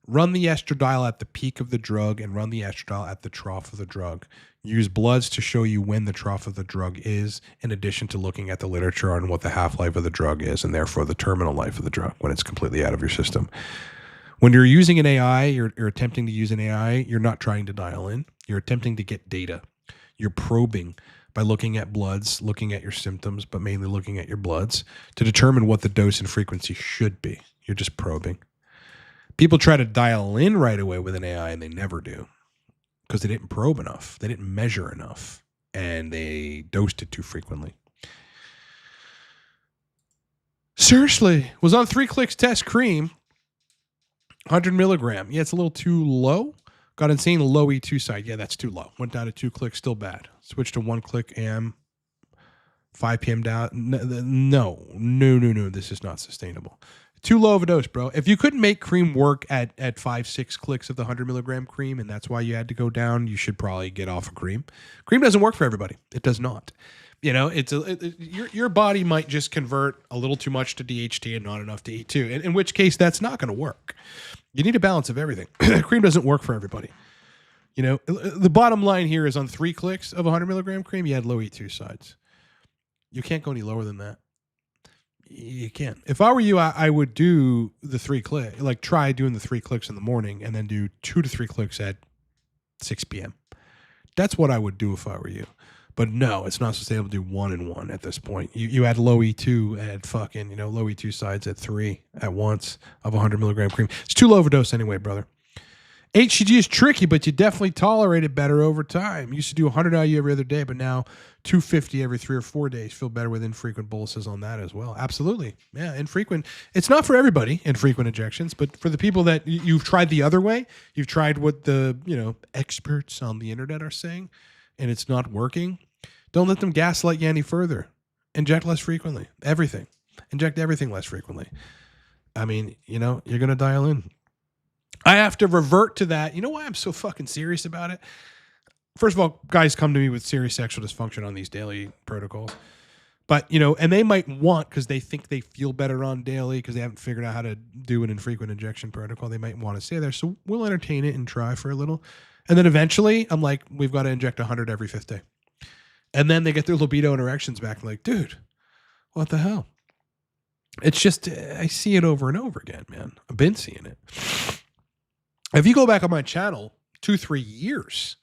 Run the estradiol at the peak of the drug and run the estradiol at the trough of the drug. Use bloods to show you when the trough of the drug is, in addition to looking at the literature on what the half-life of the drug is and therefore the terminal life of the drug when it's completely out of your system. When you're using an AI, you're attempting to use an AI, you're not trying to dial in. You're attempting to get data. You're probing by looking at bloods, looking at your symptoms, but mainly looking at your bloods to determine what the dose and frequency should be. You're just probing. People try to dial in right away with an AI and they never do because they didn't probe enough. They didn't measure enough and they dosed it too frequently. Seriously, was on 3 clicks test cream, 100 milligram. Yeah, it's a little too low. Got insane low E2 side. Yeah, that's too low. Went down to 2 clicks, still bad. Switched to 1 click AM, 5 p.m. down. No. This is not sustainable. Too low of a dose, bro. If you couldn't make cream work at 5, 6 clicks of the 100 milligram cream, and that's why you had to go down, you should probably get off of cream. Cream doesn't work for everybody. It does not. your body might just convert a little too much to DHT and not enough to E2, in which case that's not going to work. You need a balance of everything. Cream doesn't work for everybody. The bottom line here is on 3 clicks of 100 milligram cream, you had low E2 sides. You can't go any lower than that. You can't. If I were you, I would do the 3 click, like try doing the 3 clicks in the morning and then do 2 to 3 clicks at 6 p.m. That's what I would do if I were you. But no, it's not sustainable to do 1 and 1 at this point. You had low E2 at fucking, low E2 sides at 3 at once of 100 milligram cream. It's too low of a dose anyway, brother. HCG is tricky, but you definitely tolerate it better over time. You used to do 100 IU every other day, but now 250 every 3 or 4 days. Feel better with infrequent boluses on that as well. Absolutely. Yeah, infrequent. It's not for everybody, infrequent injections, but for the people that you've tried the other way, you've tried what the, experts on the internet are saying, and it's not working, don't let them gaslight you any further. Inject less frequently. Everything. Inject everything less frequently. I mean, you're going to dial in. I have to revert to that. You know why I'm so fucking serious about it? First of all, guys come to me with serious sexual dysfunction on these daily protocols. But, and they might want, because they think they feel better on daily, because they haven't figured out how to do an infrequent injection protocol, they might want to stay there. So we'll entertain it and try for a little. And then eventually, I'm like, we've got to inject 100 every 5th day. And then they get their libido and erections back. I'm like, dude, what the hell? It's just, I see it over and over again, man. I've been seeing it. If you go back on my channel 2-3 years,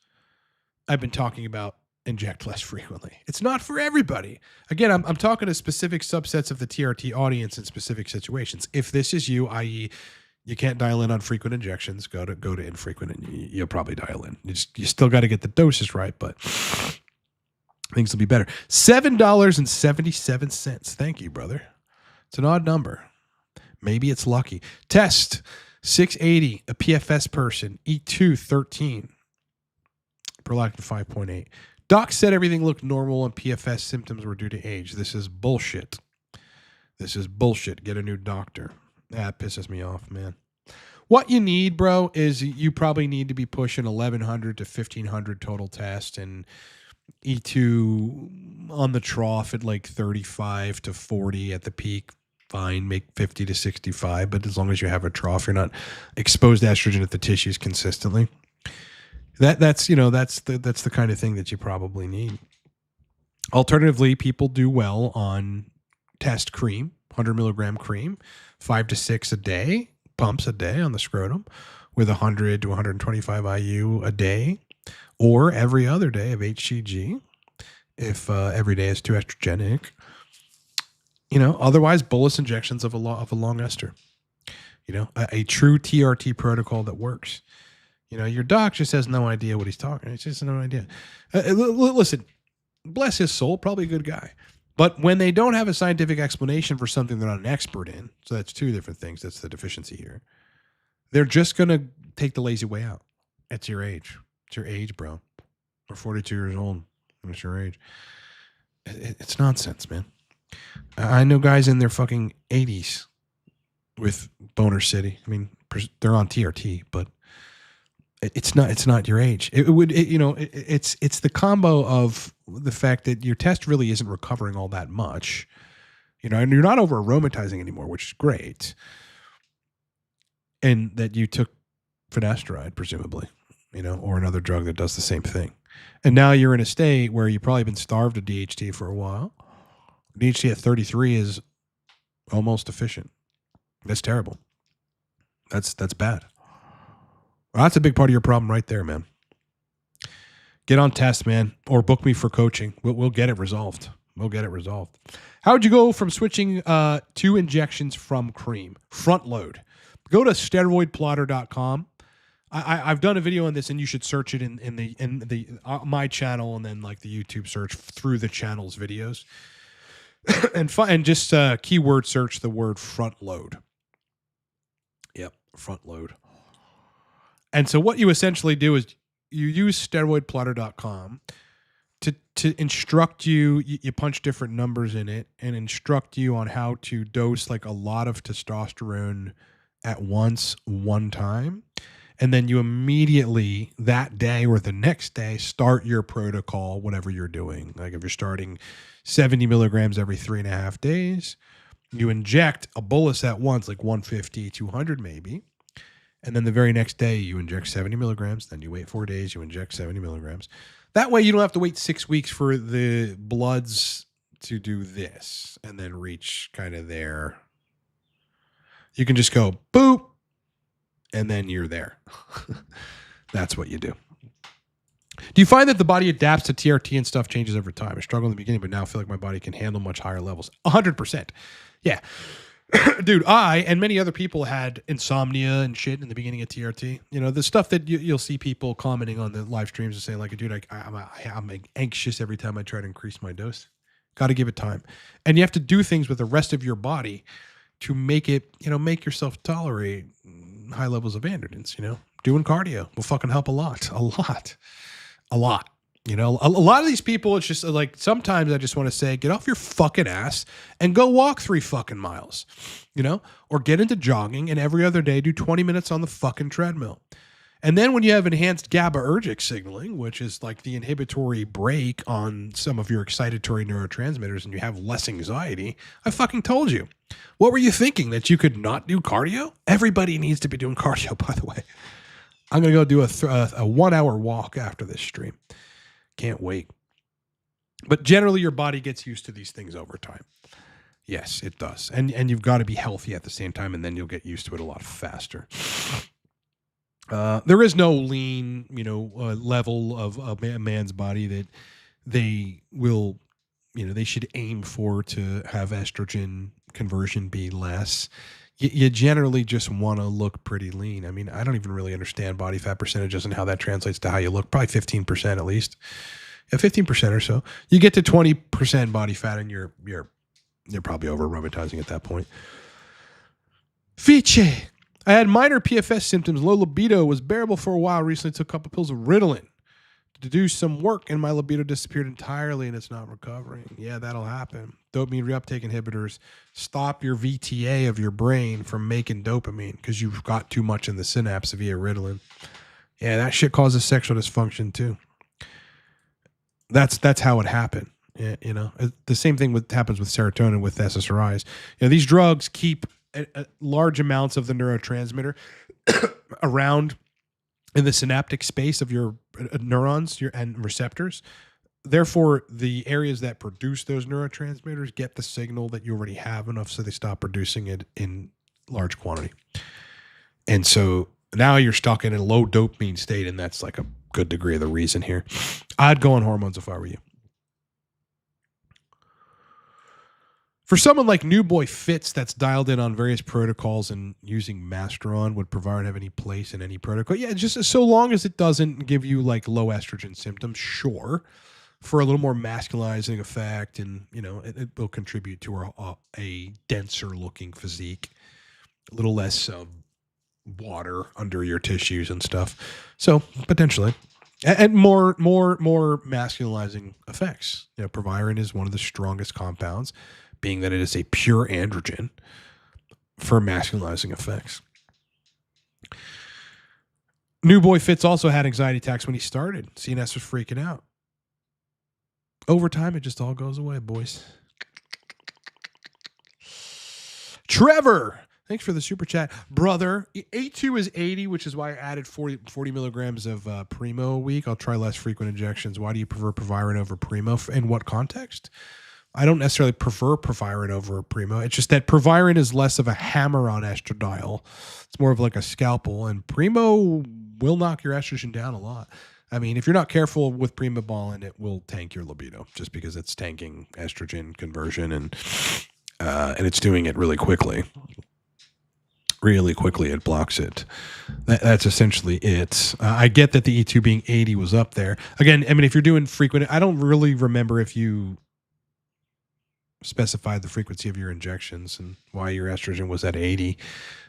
I've been talking about inject less frequently. It's not for everybody. Again, I'm talking to specific subsets of the TRT audience in specific situations. If this is you, i.e., you can't dial in on frequent injections, go to infrequent, and you'll probably dial in. You still got to get the doses right, but things will be better. $7.77. Thank you, brother. It's an odd number. Maybe it's lucky. Test 680, a PFS person, E2 13, prolactin 5.8. Doc said everything looked normal and PFS symptoms were due to age. This is bullshit. This is bullshit. Get a new doctor. That pisses me off, man. What you need, bro, is you probably need to be pushing 1,100 to 1,500 total tests and E2 on the trough at like 35 to 40 at the peak. Fine, make 50 to 65, but as long as you have a trough, you're not exposed to estrogen at the tissues consistently. That's the kind of thing that you probably need. Alternatively, people do well on test cream, 100 milligram cream, 5 to 6 a day, pumps a day on the scrotum with 100 to 125 IU a day, or every other day of HCG if every day is too estrogenic. Otherwise bolus injections of a long ester. A true TRT protocol that works. Your doc just has no idea what he's talking. It's just no idea. Listen, bless his soul, probably a good guy. But when they don't have a scientific explanation for something they're not an expert in, so that's two different things. That's the deficiency here. They're just going to take the lazy way out. It's your age. It's your age, bro. We're 42 years old. It's your age. It's nonsense, man. I know guys in their fucking 80s with Boner City. I mean, they're on TRT, but it's not your age. It's the combo of the fact that your test really isn't recovering all that much, and you're not over aromatizing anymore, which is great, and that you took finasteride, presumably, or another drug that does the same thing, and now you're in a state where you've probably been starved of DHT for a while. DHT at 33 is almost efficient. That's terrible. That's bad. Well, that's a big part of your problem right there, man. Get on test, man, or book me for coaching. We'll get it resolved. We'll get it resolved. How would you go from switching 2 injections from cream? Front load. Go to steroidplotter.com. I've done a video on this, and you should search it in the my channel, and then like the YouTube search through the channel's videos. and just keyword search the word front load. Yep, front load. And so what you essentially do is you use steroidplotter.com to instruct you. You punch different numbers in it and instruct you on how to dose like a lot of testosterone at once, one time. And then you immediately that day or the next day start your protocol, whatever you're doing. Like if you're starting 70 milligrams every 3.5 days, you inject a bolus at once, like 150, 200 maybe. And then the very next day you inject 70 milligrams. Then you wait 4 days, you inject 70 milligrams. That way you don't have to wait 6 weeks for the bloods to do this and then reach kind of there. You can just go boop, and then you're there. That's what you do. Do you find that the body adapts to TRT and stuff changes over time? I struggled in the beginning, but now I feel like my body can handle much higher levels. 100%. Yeah. Dude, I and many other people had insomnia and shit in the beginning of TRT. You know, the stuff that you'll see people commenting on the live streams and saying like, dude, I'm anxious every time I try to increase my dose. Got to give it time. And you have to do things with the rest of your body to make it, make yourself tolerate high levels of androgens, doing cardio will fucking help a lot. A lot. A lot of these people, it's just like, sometimes I just want to say, get off your fucking ass and go walk 3 fucking miles, or get into jogging and every other day do 20 minutes on the fucking treadmill. And then when you have enhanced GABAergic signaling, which is like the inhibitory brake on some of your excitatory neurotransmitters and you have less anxiety, I fucking told you. What were you thinking, that you could not do cardio? Everybody needs to be doing cardio, by the way. I'm going to go do a 1 hour walk after this stream. Can't wait. But generally your body gets used to these things over time. Yes, it does. And you've got to be healthy at the same time, and then you'll get used to it a lot faster. There is no lean, level of a man's body that they will, they should aim for to have estrogen conversion be less. You generally just want to look pretty lean. I mean, I don't even really understand body fat percentages and how that translates to how you look. Probably 15% at least. Yeah, 15% or so. You get to 20% body fat and you're probably over aromatizing at that point. Fiche. I had minor PFS symptoms. Low libido was bearable for a while. Recently took a couple pills of Ritalin to do some work, and my libido disappeared entirely, and it's not recovering. Yeah, that'll happen. Dopamine reuptake inhibitors stop your VTA of your brain from making dopamine because you've got too much in the synapse via Ritalin. Yeah, that shit causes sexual dysfunction too. That's how it happened. Yeah, the same thing happens with serotonin with SSRIs. These drugs keep large amounts of the neurotransmitter around in the synaptic space of your neurons and receptors. Therefore, the areas that produce those neurotransmitters get the signal that you already have enough, so they stop producing it in large quantity. And so now you're stuck in a low dopamine state, and that's like a good degree of the reason here. I'd go on hormones if I were you. For someone like New Boy Fitz that's dialed in on various protocols and using Masteron, would Proviron have any place in any protocol? Yeah, just so long as it doesn't give you like low estrogen symptoms, sure. For a little more masculizing effect, and it will contribute to a denser looking physique, a little less water under your tissues and stuff. So potentially, and more masculizing effects. Proviron is one of the strongest compounds, being that it is a pure androgen for masculizing effects. New Boy Fitz also had anxiety attacks when he started. CNS was freaking out. Over time, it just all goes away, boys. Trevor, thanks for the super chat. Brother, A2 is 80, which is why I added 40 milligrams of Primo a week. I'll try less frequent injections. Why do you prefer Proviron over Primo? In what context? I don't necessarily prefer Proviron over Primo. It's just that Proviron is less of a hammer on estradiol. It's more of like a scalpel, and Primo will knock your estrogen down a lot. I mean, if you're not careful with Primobolan, it will tank your libido just because it's tanking estrogen conversion, and it's doing it really quickly. Really quickly, it blocks it. That's essentially it. I get that the E2 being 80 was up there. Again, I mean, if you're doing frequent, I don't really remember if you specified the frequency of your injections and why your estrogen was at 80.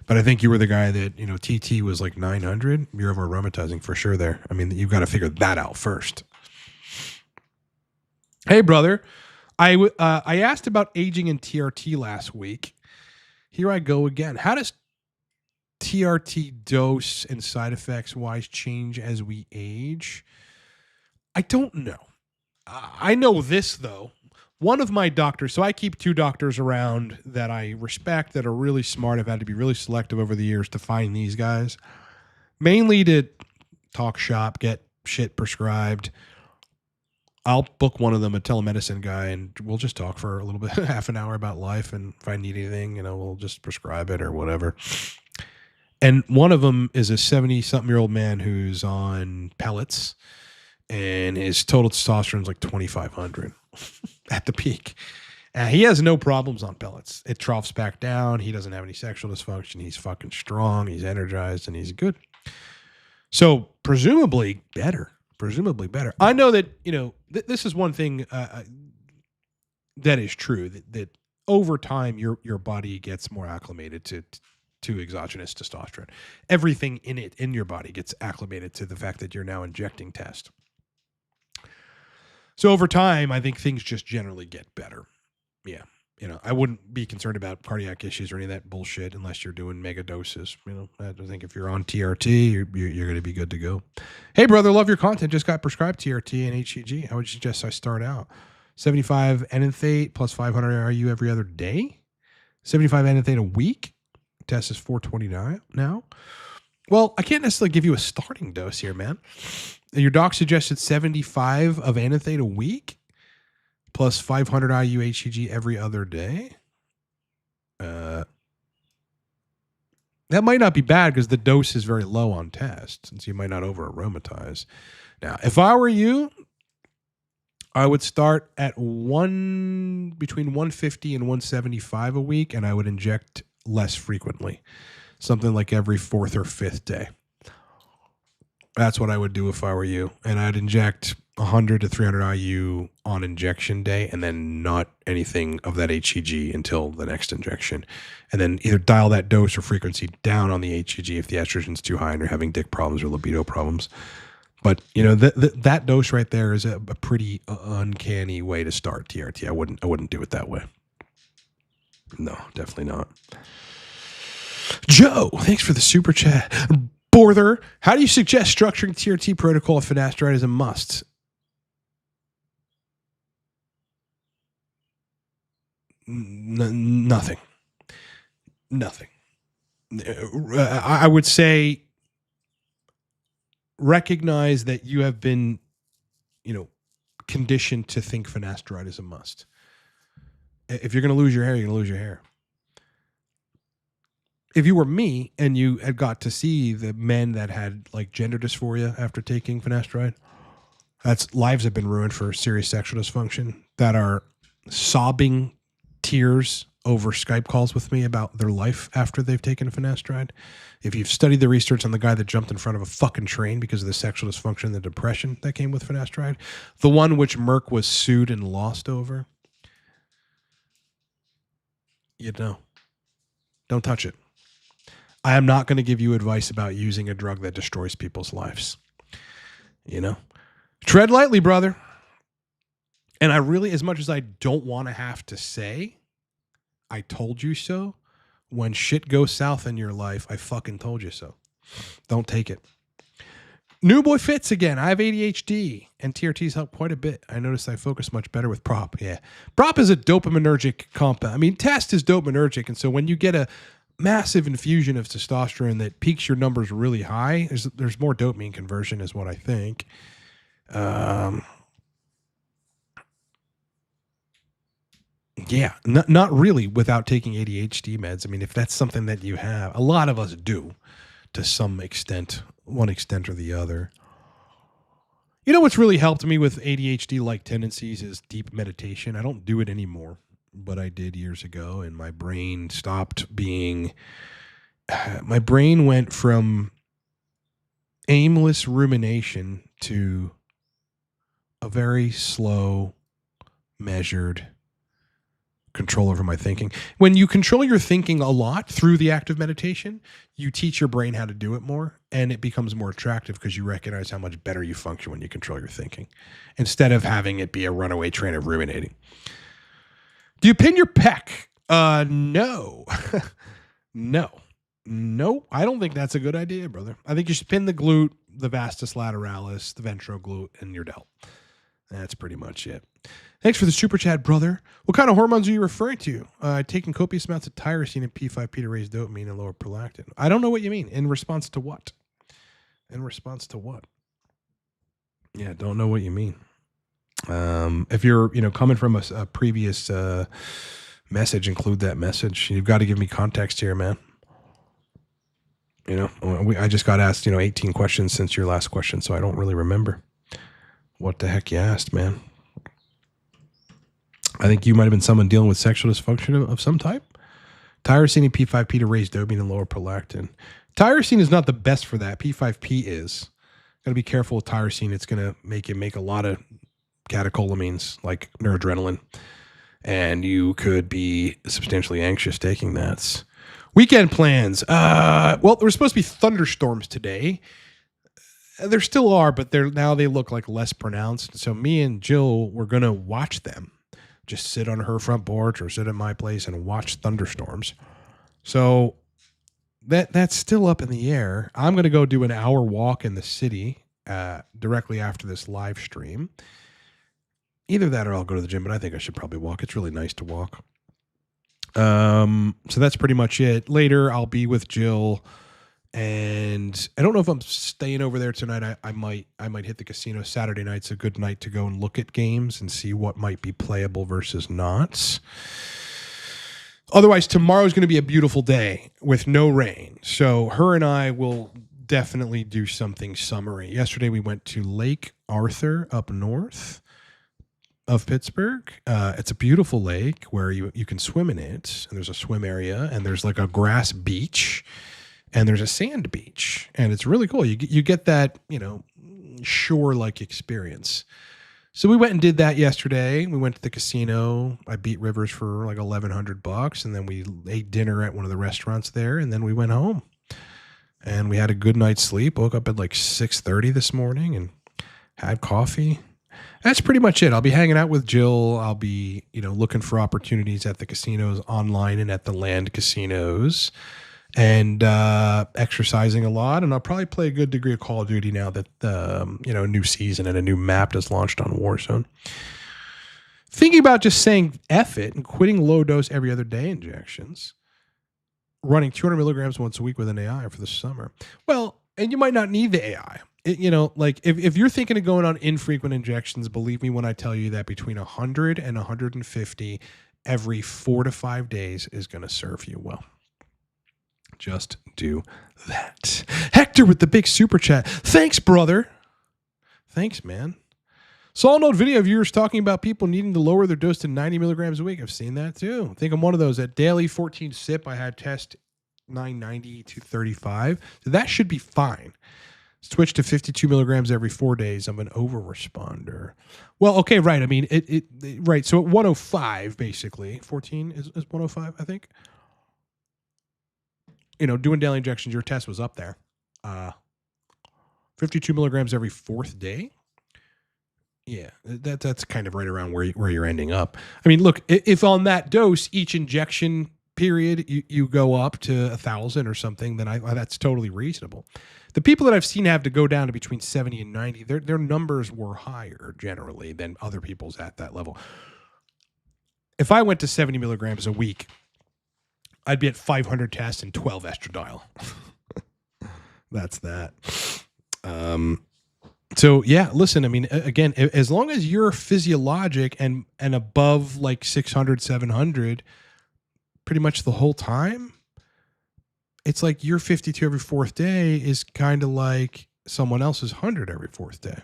But I think you were the guy that, TT was like 900. You're over aromatizing for sure there. I mean, you've got to figure that out first. Hey, brother. I asked about aging in TRT last week. Here I go again. How does TRT dose and side effects wise change as we age? I don't know. I know this, though. One of my doctors, so I keep 2 doctors around that I respect, that are really smart. I've had to be really selective over the years to find these guys, mainly to talk shop, get shit prescribed. I'll book one of them, a telemedicine guy, and we'll just talk for a little bit, half an hour about life. And if I need anything, we'll just prescribe it or whatever. And one of them is a 70-something-year-old man who's on pellets, and his total testosterone is like 2,500 at the peak. He has no problems on pellets. It troughs back down. He doesn't have any sexual dysfunction. He's fucking strong. He's energized, and he's good. So presumably better. I know that, this is one thing that is true, that over time your body gets more acclimated to exogenous testosterone. Everything in your body gets acclimated to the fact that you're now injecting test. So over time, I think things just generally get better. Yeah. I wouldn't be concerned about cardiac issues or any of that bullshit unless you're doing mega doses. I think if you're on TRT, you're going to be good to go. Hey, brother, love your content. Just got prescribed TRT and HCG. How would you suggest I start out? 75 enanthate plus 500 RU every other day? 75 enanthate a week? Test is 429 now. Well, I can't necessarily give you a starting dose here, man. Your doc suggested 75 of enanthate a week? Plus 500 IU HCG every other day. That might not be bad because the dose is very low on test, since you might not over aromatize. Now, if I were you, I would start at between 150 and 175 a week, and I would inject less frequently, something like every 4th or 5th day. That's what I would do if I were you, and I'd inject 100 to 300 IU on injection day, and then not anything of that HCG until the next injection. And then either dial that dose or frequency down on the HCG if the estrogen's too high and you're having dick problems or libido problems. But, that dose right there is a pretty uncanny way to start TRT. I wouldn't do it that way. No, definitely not. Joe, thanks for the super chat. Borther, how do you suggest structuring TRT protocol if finasteride is a must? Nothing. I would say recognize that you have been, conditioned to think finasteride is a must. If you're going to lose your hair, you're going to lose your hair. If you were me and you had got to see the men that had like gender dysphoria after taking finasteride, lives have been ruined for serious sexual dysfunction, that are sobbing tears over Skype calls with me about their life after they've taken finasteride. If you've studied the research on the guy that jumped in front of a fucking train because of the sexual dysfunction and the depression that came with finasteride, the one which Merck was sued and lost over, don't touch it. I am not going to give you advice about using a drug that destroys people's lives. Tread lightly, brother. And I really, as much as I don't want to have to say, I told you so, when shit goes south in your life, I fucking told you so. Don't take it. New boy fits again. I have ADHD, and TRTs help quite a bit. I noticed I focus much better with prop. Yeah. Prop is a dopaminergic compound. I mean, test is dopaminergic, and so when you get a massive infusion of testosterone that peaks your numbers really high, there's more dopamine conversion is what I think. Yeah, not really without taking ADHD meds. I mean, if that's something that you have, a lot of us do to some extent, one extent or the other. What's really helped me with ADHD-like tendencies is deep meditation. I don't do it anymore, but I did years ago, and my brain stopped being, my brain went from aimless rumination to a very slow, measured control over my thinking. When you control your thinking a lot through the act of meditation, you teach your brain how to do it more, and it becomes more attractive because you recognize how much better you function when you control your thinking, instead of having it be a runaway train of ruminating. Do you pin your pec? No. No. No, I don't think that's a good idea, brother. I think you should pin the glute, the vastus lateralis, the ventroglute, and your delt. That's pretty much it. Thanks for the super chat, brother. What kind of hormones are you referring to? Taking copious amounts of tyrosine and P5P to raise dopamine and lower prolactin. I don't know what you mean. In response to what? In response to what? Yeah, don't know what you mean. If you're, coming from a previous message, include that message. You've got to give me context here, man. I just got asked, 18 questions since your last question, so I don't really remember what the heck you asked, man. I think you might have been someone dealing with sexual dysfunction of some type. Tyrosine and P5P to raise dopamine and lower prolactin. Tyrosine is not the best for that. P5P is. Got to be careful with tyrosine. It's going to make you make a lot of catecholamines like noradrenaline. And you could be substantially anxious taking that. Weekend plans. Well, there were supposed to be thunderstorms today. There still are, but they look like less pronounced. So me and Jill were going to watch them. Just sit on her front porch or sit at my place and watch thunderstorms. So that's still up in the air. I'm going to go do an hour walk in the city directly after this live stream. Either that or I'll go to the gym, but I think I should probably walk. It's really nice to walk. So that's pretty much it. Later, I'll be with Jill, and I don't know if I'm staying over there tonight. I might hit the casino. Saturday night's a good night to go and look at games and see what might be playable versus not. Otherwise, tomorrow's going to be a beautiful day with no rain. So her and I will definitely do something summery. Yesterday, we went to Lake Arthur up north of Pittsburgh. It's a beautiful lake where you can swim in it, and there's a swim area, and there's like a grass beach, and there's a sand beach, and it's really cool. You get that, shore-like experience. So we went and did that yesterday. We went to the casino. I beat Rivers for like $1,100, and then we ate dinner at one of the restaurants there, and then we went home. And we had a good night's sleep. Woke up at like 6:30 this morning and had coffee. That's pretty much it. I'll be hanging out with Jill. I'll be, looking for opportunities at the casinos online and at the land casinos, and exercising a lot. And I'll probably play a good degree of Call of Duty now that a new season and a new map is launched on Warzone. Thinking about just saying F it and quitting low dose every other day injections. Running 200 milligrams once a week with an AI for the summer. Well, and you might not need the AI. If you're thinking of going on infrequent injections, believe me when I tell you that between 100 and 150 every 4 to 5 days is going to serve you well. Just do that. Hector with the big super chat. Thanks, brother. Thanks, man. Saw an old video of yours talking about people needing to lower their dose to 90 milligrams a week. I've seen that too. I think I'm one of those. At daily 14 sip, I had test 990 to 35. So that should be fine. Switch to 52 milligrams every 4 days. I'm an over responder. Well, okay, right. I mean, right. So at 105, basically, 14 is 105, I think. Doing daily injections, your test was up there. 52 milligrams every 4th day. Yeah, that's kind of right around where you're ending up. I mean, look, if on that dose, each injection period, you go up to 1,000 or something, then that's totally reasonable. The people that I've seen have to go down to between 70 and 90, their numbers were higher generally than other people's at that level. If I went to 70 milligrams a week, I'd be at 500 tests and 12 estradiol. That's that. So yeah, listen, I mean, again, as long as you're physiologic and above like 600, 700, pretty much the whole time, it's like your 52 every 4th day is kind of like someone else's 100 every 4th day.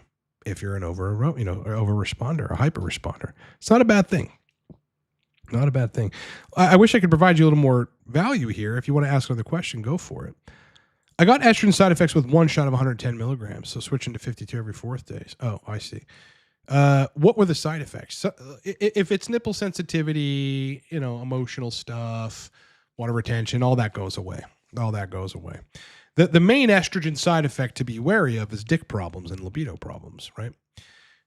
If you're an over responder, a hyper responder, it's not a bad thing. Not a bad thing. I wish I could provide you a little more value here. If you want to ask another question, go for it. I got estrogen side effects with one shot of 110 milligrams, so switching to 52 every 4th days. Oh, I see. What were the side effects? So, if it's nipple sensitivity, emotional stuff, water retention, all that goes away. All that goes away. The main estrogen side effect to be wary of is dick problems and libido problems, right?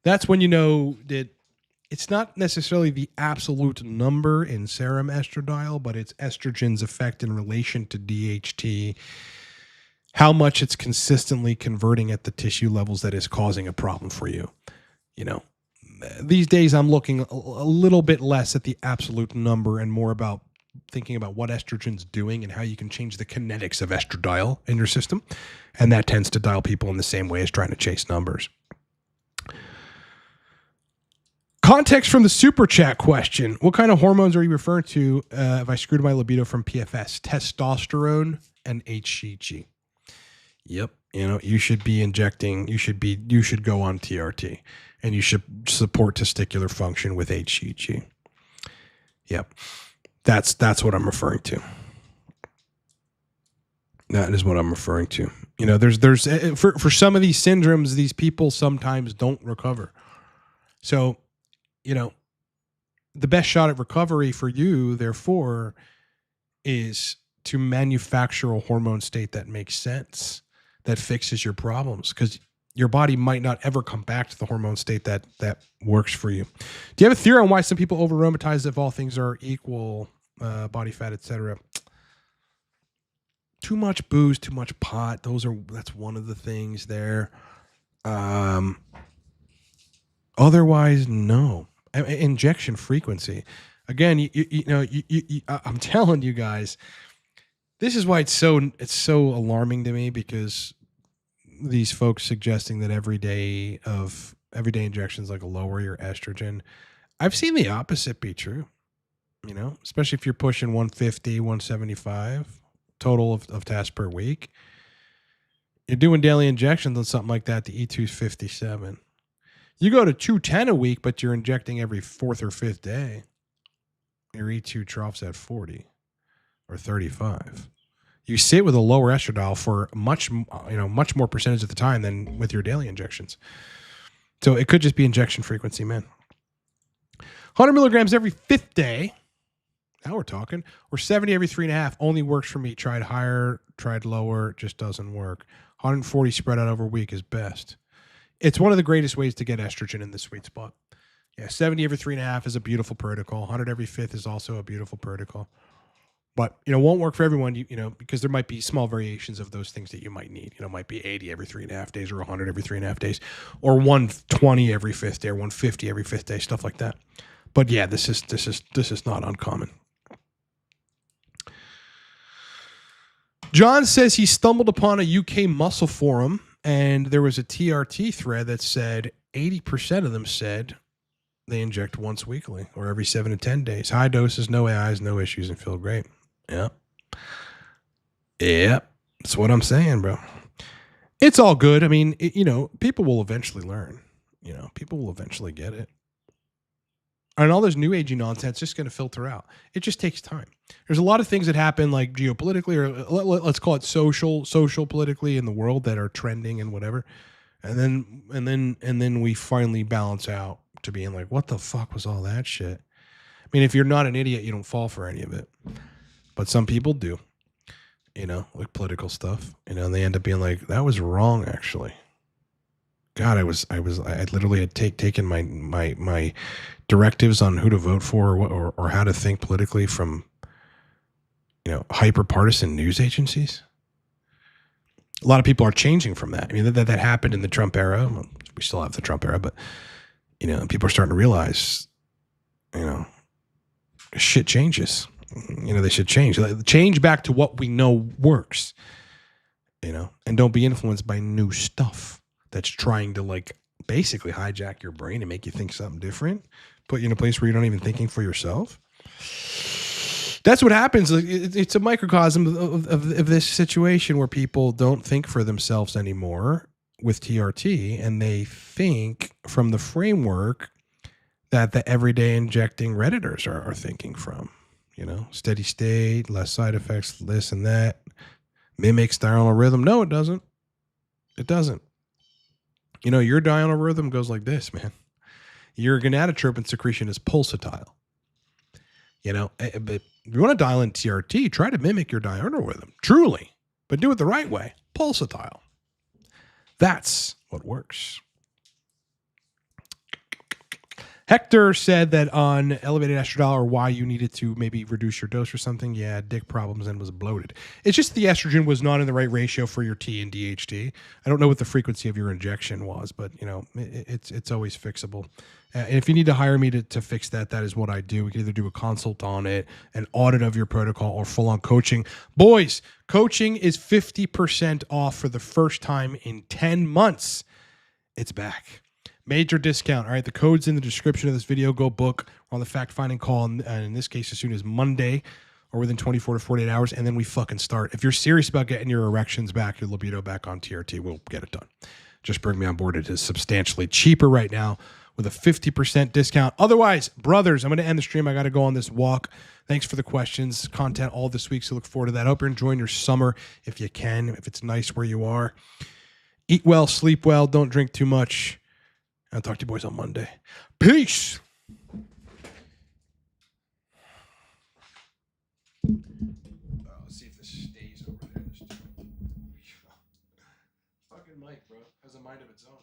That's when you know that it's not necessarily the absolute number in serum estradiol, but it's estrogen's effect in relation to DHT, how much it's consistently converting at the tissue levels that is causing a problem for you. You know, these days I'm looking a little bit less at the absolute number and more about thinking about what estrogen's doing and how you can change the kinetics of estradiol in your system. And that tends to dial people in the same way as trying to chase numbers. Context from the super chat question. What kind of hormones are you referring to if I screwed my libido from PFS? Testosterone and HCG. Yep. You know, you should be injecting, you should go on TRT, and you should support testicular function with HCG. Yep. That's what I'm referring to. That is what I'm referring to. You know, there's for some of these syndromes, these people sometimes don't recover. So, you know, the best shot at recovery for you, therefore, is to manufacture a hormone state that makes sense, that fixes your problems, because your body might not ever come back to the hormone state that works for you. Do you have a theory on why some people over aromatize if all things are equal, body fat, etc.? Too much booze, too much pot. That's one of the things there. Otherwise, no. Injection frequency. Again, I'm telling you guys, this is why it's so alarming to me, because these folks suggesting that everyday injections like lower your estrogen. I've seen the opposite be true, you know, especially if you're pushing 150, 175 total of tests per week. You're doing daily injections on something like that. The E2 is 57. You go to 210 a week, but you're injecting every fourth or fifth day. Your E2 troughs at 40 or 35. You sit with a lower estradiol for much more percentage of the time than with your daily injections. So it could just be injection frequency, man. 100 milligrams every fifth day. Now we're talking. Or 70 every 3.5 only works for me. Tried higher, tried lower, just doesn't work. 140 spread out over a week is best. It's one of the greatest ways to get estrogen in the sweet spot. Yeah, 70 every 3.5 is a beautiful protocol. 100 every fifth is also a beautiful protocol. But, you know, won't work for everyone, you know, because there might be small variations of those things that you might need. You know, it might be 80 every 3.5 days or 100 every 3.5 days or 120 every fifth day or 150 every fifth day, stuff like that. But yeah, this is not uncommon. John says he stumbled upon a UK muscle forum and there was a TRT thread that said 80% of them said they inject once weekly or every 7 to 10 days. High doses, no AIs, no issues, and feel great. Yeah. Yeah. That's what I'm saying, bro. It's all good. I mean, you know, people will eventually learn. You know, people will eventually get it. And all this new agey nonsense is just going to filter out. It just takes time. There's a lot of things that happen like geopolitically, or let's call it social politically in the world that are trending and whatever. And then we finally balance out to being like, what the fuck was all that shit? I mean, if you're not an idiot, you don't fall for any of it. But some people do, you know, like political stuff, you know, and they end up being like, that was wrong, actually. God, I literally had taken my directives on who to vote for or how to think politically from, you know, hyper partisan news agencies. A lot of people are changing from that. I mean, that happened in the Trump era. Well, we still have the Trump era, but, you know, people are starting to realize, you know, shit changes. You know, they should change. Change back to what we know works, you know, and don't be influenced by new stuff that's trying to, like, basically hijack your brain and make you think something different, put you in a place where you're not even thinking for yourself. That's what happens. It's a microcosm of this situation where people don't think for themselves anymore with TRT, and they think from the framework that the everyday injecting Redditors are thinking from. You know, steady state, less side effects, this and that, mimics diurnal rhythm. No, it doesn't. It doesn't. You know, your diurnal rhythm goes like this, man. Your gonadotropin secretion is pulsatile. You know, but if you want to dial in TRT, try to mimic your diurnal rhythm, truly, but do it the right way, pulsatile. That's what works. Hector said that on elevated estradiol or why you needed to maybe reduce your dose or something. Yeah, dick problems and was bloated. It's just the estrogen was not in the right ratio for your T and DHT. I don't know what the frequency of your injection was, but you know, it's always fixable. And if you need to hire me to fix that, that is what I do. We can either do a consult on it, an audit of your protocol, or full on coaching. Boys, coaching is 50% off for the first time in 10 months. It's back. Major discount. All right. The code's in the description of this video. Go book. We're on the fact finding call. And in this case, as soon as Monday or within 24 to 48 hours. And then we fucking start. If you're serious about getting your erections back, your libido back on TRT, we'll get it done. Just bring me on board. It is substantially cheaper right now with a 50% discount. Otherwise, brothers, I'm going to end the stream. I got to go on this walk. Thanks for the questions. Content all this week. So look forward to that. I hope you're enjoying your summer if you can, if it's nice where you are. Eat well, sleep well. Don't drink too much. I'll talk to you boys on Monday. Peace. Let's see if this stays over there. Fucking mic, bro. Has a mind of its own.